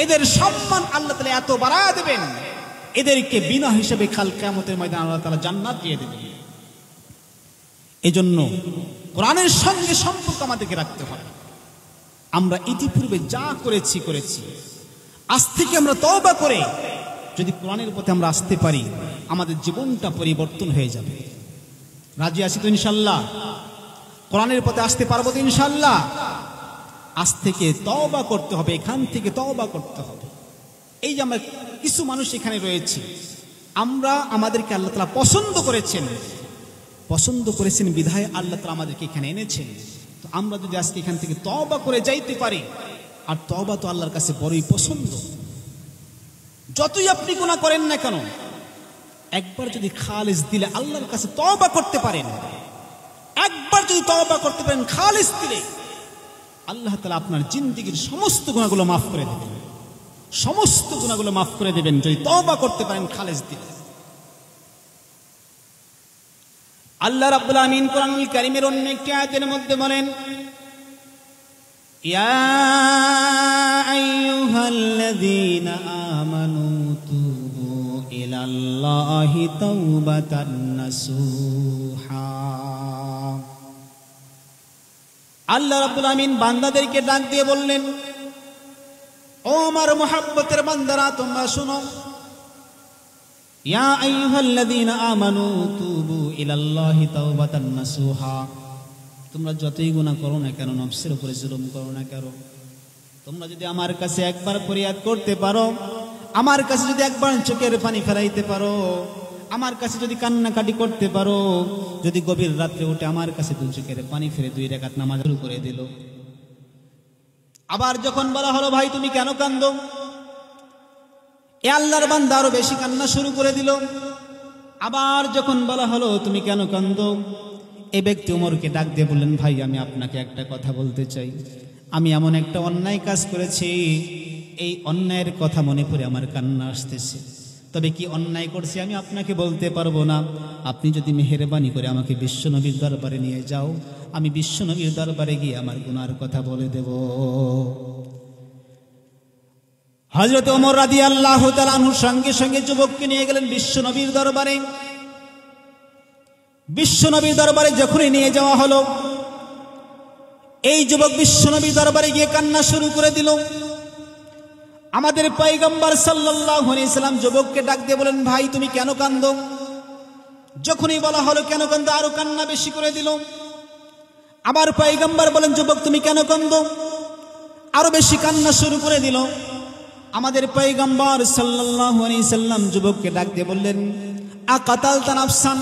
এদের সম্মান আল্লাহ তাআলা এত বাড়ায় দেবেন, এদেরকে বিনা হিসেবে কাল কিয়ামতের ময়দানে আল্লাহ তাআলা জান্নাত দিয়ে দেবেন। এজন্য কোরআনের সঙ্গে সম্পর্ক আমাদেরকে রাখতে হবে। আমরা ইতিপূর্বে যা করেছি আজ থেকে আমরা তওবা করে যদি কোরআনের পথে আমরা আসতে পারি আমাদের জীবনটা পরিবর্তন হয়ে যাবে। রাজি আছি তো ইনশাআল্লাহ? কোরআনের পথে আসতে পারবো তো ইনশাআল্লাহ? আজ থেকে তওবা করতে হবে, এখান থেকে তওবা করতে হবে। এই যে আমরা কিছু মানুষ এখানে রয়েছি, আমরা আমাদেরকে আল্লাহ তাআলা পছন্দ করেছেন বিধায় আল্লাহ তাআলা আমাদেরকে এখানে এনেছেন। তো আমরা যদি আজকে এখান থেকে তওবা করে যাইতে পারি, আর তওবা তো আল্লাহর কাছে বড়ই পছন্দ। যতই আপনি গুনাহ করেন না কেন, একবার যদি খালিস দিলে আল্লাহর কাছে তওবা করতে পারেন, একবার যদি তওবা করতে পারেন খালিস দিলে, আল্লাহ তাআলা আপনার জিন্দেগীর সমস্ত গুনাহগুলো মাফ করে দেবেন, সমস্ত গুনাহগুলো মাফ করে দেবেন যদি তওবা করতে পারেন খালিস দিলে। আল্লাহ রাব্বুল আমিন কোরআনুল কারীমের অন্য একটি আয়াতের মধ্যে বলেন, ইয়া আইয়ুহাল্লাযীনা আমানু তুবু ইলাল্লাহি তাওবাতান নাসুহা। আল্লাহ রাব্বুল আমিন বান্দাদেরকে ডাক দিয়ে বললেন, ও আমার মুহাব্বতের বান্দারা তোমরা শোনো, ইয়া আইয়ুহাল্লাযীনা আমানু তুবু ইলাল্লাহি তাওবাতান নাসুহা। তোমরা যতই গুনাহ করো না কেন, নফসের উপরে জুলুম করো না কেন, তোমরা যদি আমার কাছে একবার ফরিয়াদ করতে পারো, আমার কাছে যদি একবার চোখের পানি ফেলাইতে পারো, আমার কাছে যদি কান্নাকাটি করতে পারো, যদি গভীর রাত্রে উঠে আমার কাছে দু চোখের পানি ফেলে 2 রাকাত নামাজ শুরু করে দিল। আবার যখন বলা হলো ভাই তুমি কেন কান্দো, এ আল্লাহর বান্দা আরো বেশি কান্না শুরু করে দিল। আবার যখন বলা হলো তুমি কেন কান্দো, এই ব্যক্তি ওমরকে ডাক দিয়ে বললেন, ভাই আমি আপনাকে একটা কথা বলতে চাই, আমি এমন একটা অন্যায় কাজ করেছি, এই অন্যায়ের কথা মনে পড়ে আমার কান্না আসতেছে। তবে কি অন্যায় করছি আমি আপনাকে বলতে পারবো না, আপনি যদি মেহেরবানি করে আমাকে বিশ্বনবীর দরবারে নিয়ে যাও, আমি বিশ্বনবীর দরবারে গিয়ে আমার গুনার কথা বলে দেব। হযরত ওমর রাদিয়াল্লাহু তাআলা আনহুর সঙ্গে সঙ্গে যুবককে নিয়ে গেলেন বিশ্বনবীর দরবারে। বিশ্বনবীর দরবারে যখনই নিয়ে যাওয়া হলো, এই যুবক বিশ্বনবীর দরবারে গিয়ে কান্না শুরু করে দিল। আমাদের পয়গম্বর সাল্লাল্লাহু আলাইহি সাল্লাম যুবককে ডাক দিয়ে বলেন, ভাই তুমি কেন কান্দো? যখনই বলা হলো কেন কান্দো, আরো কান্না বেশি করে দিল। আবার পয়গম্বর বলেন, যুবক তুমি কেন কান্দো? আরো বেশি কান্না শুরু করে দিল। আমাদের পয়গম্বর সাল্লাল্লাহু আলাইহি সাল্লাম যুবককে ডাক দিয়ে বললেন, আকাতালতা নাফসান,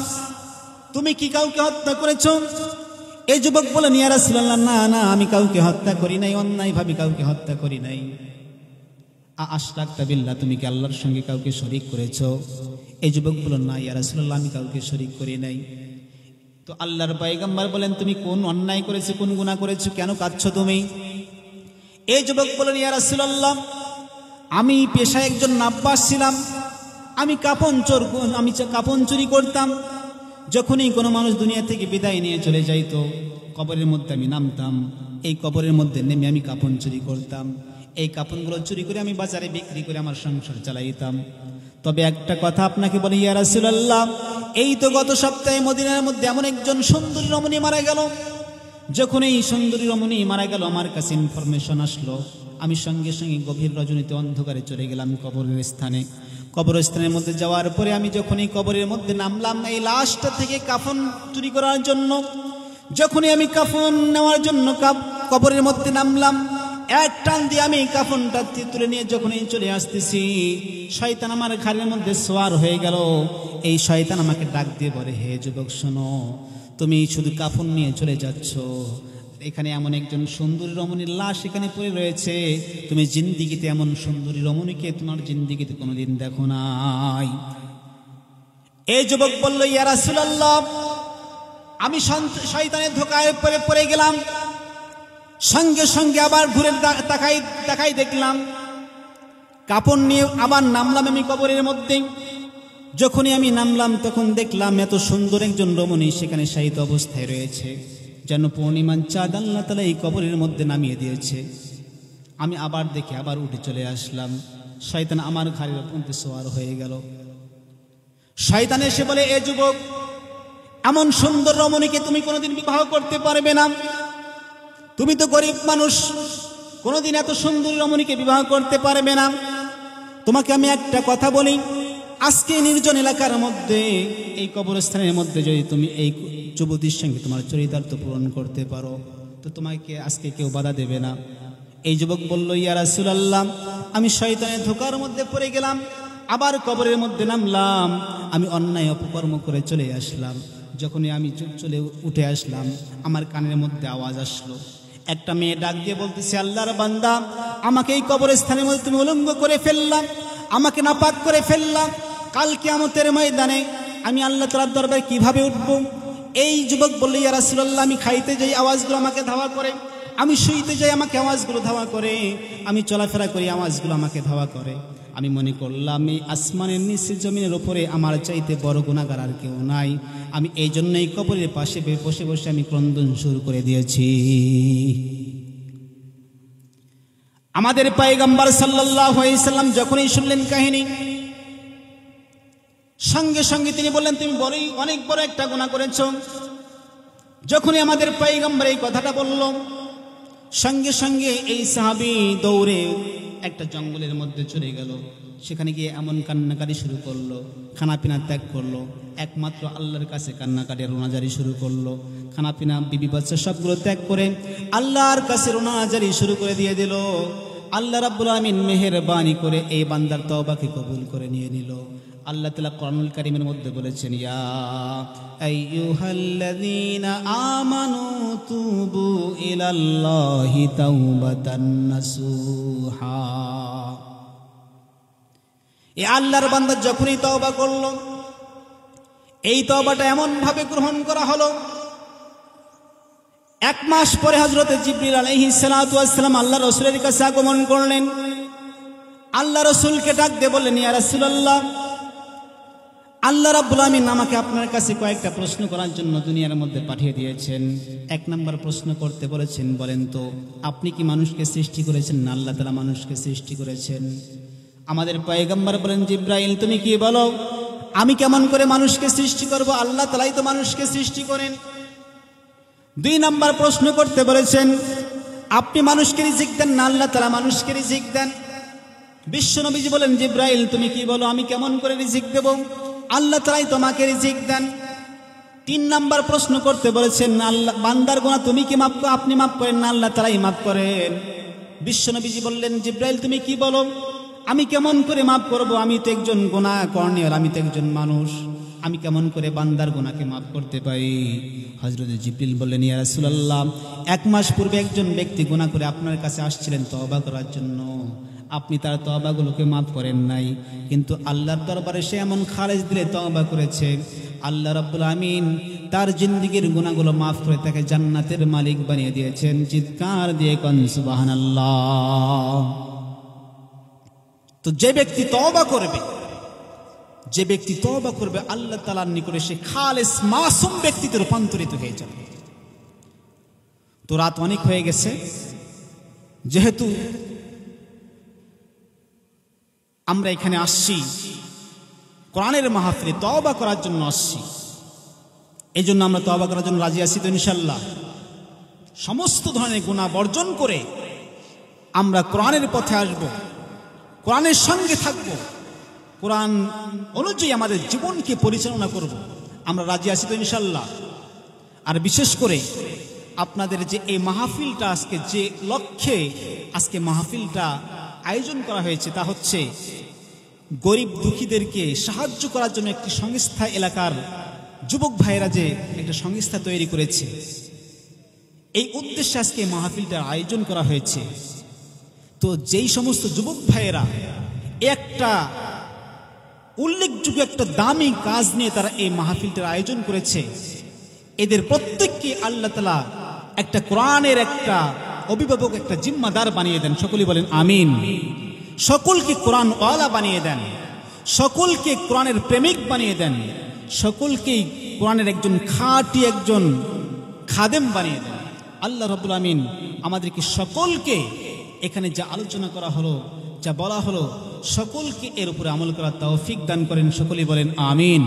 তুমি কি কাউকে হত্যা করেছো? এই যুবক বলেন, ইয়া রাসূলুল্লাহ, না না আমি কাউকে হত্যা করি নাই, অন্যায়ভাবে কাউকে হত্যা করি নাই। আশরাকতা বিল্লাহ, তুমি কি আল্লাহর সঙ্গে কাউকে শরীক করেছো? এই যুবক বলেন, না ইয়া রাসূলুল্লাহ আমি কাউকে শরীক করি নাই। তো আল্লাহর পয়গম্বর বলেন, তুমি কোন অন্যায় করেছো, কোন গুনাহ করেছো, কেন কাঁদছো তুমি? এই যুবক বলেন, ইয়া রাসূলুল্লাহ আমি পেশায় একজন নাব্বাস ছিলাম, আমি কাপন চুরি করতাম। যখনই কোনো মানুষ দুনিয়া থেকে বিদায় নিয়ে চলে যাইতো, কবরের মধ্যে আমি নামতাম, এই কবরের মধ্যে নেমে আমি কাপন চুরি করতাম। এই কাপনগুলো চুরি করে আমি বাজারে বিক্রি করে আমার সংসার চালাইতাম। তবে একটা কথা আপনাকে বলি ইয়া রাসূলুল্লাহ, এই তো গত সপ্তাহে মদিনার মধ্যে এমন একজন সুন্দরী রমণী মারা গেল। যখন এই সুন্দরী রমণী মারা গেল, আমার কাছে ইনফরমেশন আসলো, আমি সঙ্গে সঙ্গে গভীর রজনীতে অন্ধকারে চলে গেলাম কবরস্থানের মধ্যে যাওয়ার পরে আমি যখন এই কবরের মধ্যে নামলাম, এই লাশটা থেকে কাফন চুরি করার জন্য, যখনই আমি কাফন নেওয়ার জন্য কবরের মধ্যে নামলাম, এক টান দিয়ে আমি কাফনটা তুলে নিয়ে যখনই চলে আসতেছি, শয়তান আমার ঘাড়ের মধ্যে সোয়ার হয়ে গেল। এই শয়তান আমাকে ডাক দিয়ে বলে, হে যুবক শোনো, তুমি শুধু কাফন নিয়ে চলে যাচ্ছ, এখানে এমন একজন সুন্দরী রমণীর লাশ এখানে পড়ে রয়েছে, তুমি জিন্দিগিতে এমন সুন্দরী রমণীকে তোমার জিন্দিগিতে কোনোদিন দেখো নাই। এই যুবক বলল, ইয়া রাসূলুল্লাহ, আমি শয়তানের ধোঁকায় পড়ে গেলাম। সঙ্গে সঙ্গে আবার ঘুরে তাকাই দেখলাম, কাপড় নিয়ে আবার নামলাম আমি কবরের মধ্যে। যখনই আমি নামলাম তখন দেখলাম এত সুন্দর একজন রমণী সেখানে শায়িত অবস্থায় রয়েছে, যেন পূর্ণিমার চাঁদ আল্লাহ তাআলা এই কবরের মধ্যে নামিয়ে দিয়েছে। আমি আবার দেখে আবার উঠে চলে আসলাম। শয়তান আমার ঘাড়ের উপর সওয়ার হয়ে গেল। শয়তান এসে বলে, এ যুবক, এমন সুন্দর রমণীকে তুমি কোনোদিন বিবাহ করতে পারবে না, তুমি তো গরিব মানুষ, কোনোদিন এত সুন্দর রমণীকে বিবাহ করতে পারবে না। তোমাকে আমি একটা কথা বলি, আজকে নির্জন এলাকার মধ্যে এই কবরস্থানের মধ্যে যদি তুমি এই যুবতীর সঙ্গে তোমার চরিতার্থ পূরণ করতে পারো তো তোমাকে আজকে কেউ বাধা দেবে না। এই যুবক বলল, ইয়া রাসূলুল্লাহ, আমি শয়তানের ধোঁকার মধ্যে পড়ে গেলাম, আবার কবরের মধ্যে নামলাম, আমি অন্যায় অপকর্ম করে চলে আসলাম। যখনই আমি চলে উঠে আসলাম আমার কানের মধ্যে আওয়াজ আসলো, একটা মেয়ে ডাক দিয়ে বলতেছে, আল্লাহর বান্দা, আমাকে এই কবরস্থানের মধ্যে তুমি উলঙ্গ করে ফেললাম, আমাকে নাপাক করে ফেললাম, কাল কিয়ামতের ময়দানে আমি আল্লাহ তাআলার দরবারে কিভাবে উঠব? এই যুবক বলল, ইয়া রাসূলুল্লাহ, আমি খাইতে যাই আওয়াজগুলো আমাকে ধাওয়া করে, আমি শুইতে যাই আমাকে আওয়াজগুলো ধাওয়া করে, আমি চলাফেরা করি আওয়াজগুলো আমাকে ধাওয়া করে। আমি মনে করলাম এই আসমানের নিচে জমিনের উপরে আমার চাইতে বড় গুনাহগার আর কেউ নাই। আমি এই জন্যই কবরের পাশে বসে বসে আমি ক্রন্দন শুরু করে দিয়েছি। আমাদের পয়গম্বর সাল্লাল্লাহু আলাইহি সাল্লাম যখনই শুনলেন কাহিনী, সঙ্গে সঙ্গে তিনি বললেন, তুমি অনেক বড় একটা গুনাহ করেছো। যখনই আমাদের পয়গম্বর এই কথাটা বলল, সঙ্গে সঙ্গে এই সাহাবী দৌড়ে একটা জঙ্গলের মধ্যে চলে গেল। সেখানে গিয়ে এমন কান্নাকাটি শুরু করলো, খানাপিনা ত্যাগ করলো, একমাত্র আল্লাহর কাছে কান্নাকাটি রোনাজারি শুরু করলো। খানাপিনা বিবি বাচ্চা সবগুলো ত্যাগ করে আল্লাহর কাছে রোনাজারি শুরু করে দিয়ে দিল। আল্লাহ রাব্বুল আমিন মেহেরবানি করে এই বান্দার তওবাকে কবুল করে নিয়ে নিল। আল্লাহ তাআলা কোরআনুল কারীমের মধ্যে বলেছেন, ইয়া আইয়ুহাল্লাযীনা আমানু তুবু ইলাল্লাহি তাওবাতান নাসুহা। এই আল্লাহর বান্দা যখনই তওবা করল, এই তওবাটা এমন ভাবে গ্রহণ করা হলো, এক মাস পরে হযরতে জিবরিল আলাইহিস সালাতু ওয়াস সালাম আল্লাহ রাসূলের কাছে আগমন করলেন। আল্লাহ রাসূলকে ডাক দিয়ে বললেন, ইয়া রাসূলুল্লাহ, আল্লাহ রাব্বুল আমিন আমাকে আপনার কাছে কয়েকটা প্রশ্ন করার জন্য দুনিয়ার মধ্যে পাঠিয়ে দিয়েছেন। এক নাম্বার প্রশ্ন করতে বলেছেন, বলেন তো আপনি কি মানুষকে সৃষ্টি করেছেন না আল্লাহ তাআলা মানুষকে সৃষ্টি করেছেন? আমাদের পয়গম্বর বলেন, জিবরাইল তুমি কি বলো, আমি কেমন করে মানুষকে সৃষ্টি করব? আল্লাহ তাআলাই তো মানুষকে সৃষ্টি করেন। দুই নাম্বার প্রশ্ন করতে বলেছেন, আপনি মানুষকে রিজিক দেন না আল্লাহ তাআলা মানুষকে রিজিক দেন? বিশ্ব নবীজি বলেন, জিবরাইল তুমি কি বলো, আমি কেমন করে রিজিক দেব? আল্লাহ তাআলাই তোমাকে রিজিক দেন। তিন নাম্বার প্রশ্ন করতে বলেছেন, আল্লাহ বান্দার গুনাহ তুমি কি মাফ, আপনি মাফ করেন না আল্লাহ তাআলাই মাফ করেন? বিশ্ব নবীজি বললেন, জিবরাইল তুমি কি বলো, আমি কেমন করে মাফ করব? আমি তো একজন গুনাহ করনিয়ার, আমি তো একজন মানুষ, আমি কেমন করে বান্দার গুনাহকে মাফ করতে পারি? হযরত জিবরিল বললেন, ইয়া রাসূলুল্লাহ, এক মাস পূর্বে একজন ব্যক্তি গুনাহ করে আপনার কাছে আসছিলেন তওবা করার জন্য, আপনি তার তওবাগুলোকে মাফ করেন নাই, কিন্তু আল্লাহর দরবারে সে এমন খালেজ দিলে তওবা করেছে, আল্লাহ রাব্বুল আমিন তার জিন্দেগীর গুনাহগুলো মাফ করে তাকে জান্নাতের মালিক বানিয়ে দিয়েছেন। চিৎকার দিয়ে কোন সুবহানাল্লাহ। তো যে ব্যক্তি তওবা করবে, যে ব্যক্তি তওবা করবে আল্লাহ তাআলার নিকটে সে খালেস মাসুম ব্যক্তিতে রূপান্তরিত হয়ে যাবে। তো রাত অনেক হয়ে গেছে, যেহেতু আমরা এখানে আসছি কোরআনের মাহফিলে তওবা করার জন্য আসছি, এই জন্য আমরা তওবা করার জন্য রাজি আছি তো ইনশাআল্লাহ। সমস্ত ধরনের গুনাহ বর্জন করে আমরা কোরআনের পথে আসব, কোরআনের সঙ্গে থাকব, কোরআন অনুযায়ী আমাদের জীবনকে পরিচালনা করব। আমরা রাজি আছি তো ইনশাআল্লাহ। আর বিশেষ করে আপনাদের যে এই মাহফিলটা আজকে যে লক্ষ্যে আজকে মাহফিলটা আয়োজন করা হয়েছে তা হচ্ছে গরিব দুঃখীদেরকে সাহায্য করার জন্য একটি সংস্থা, এলাকার যুবক ভাইয়েরা যে একটা সংস্থা তৈরি করেছে, এই উদ্দেশ্যে আজকে মাহফিলটার আয়োজন করা হয়েছে। তো যেই সমস্ত যুবক ভাইয়েরা একটা উল্লেখযোগ্য একটা দামি কাজ নিয়ে তারা এই মাহফিলটার আয়োজন করেছে, এদের প্রত্যেককে আল্লাহ তাআলা একটা কোরআনের একটা অভিভাবক, একটা জিম্মাদার বানিয়ে দেন। সকলেই বলেন আমিন। সকলকে কোরআন ওয়ালা বানিয়ে দেন, সকলকে কোরআনের প্রেমিক বানিয়ে দেন, সকলকেই কোরআনের একজন খাঁটি একজন খাদেম বানিয়ে দেন। আল্লাহ রাব্বুল আমিন আমাদেরকে সকলকে এখানে যা আলোচনা করা হলো, যা বলা হলো, সকলকে এর উপরে আমল করার তৌফিক দান করেন। সকলেই বলেন আমিন।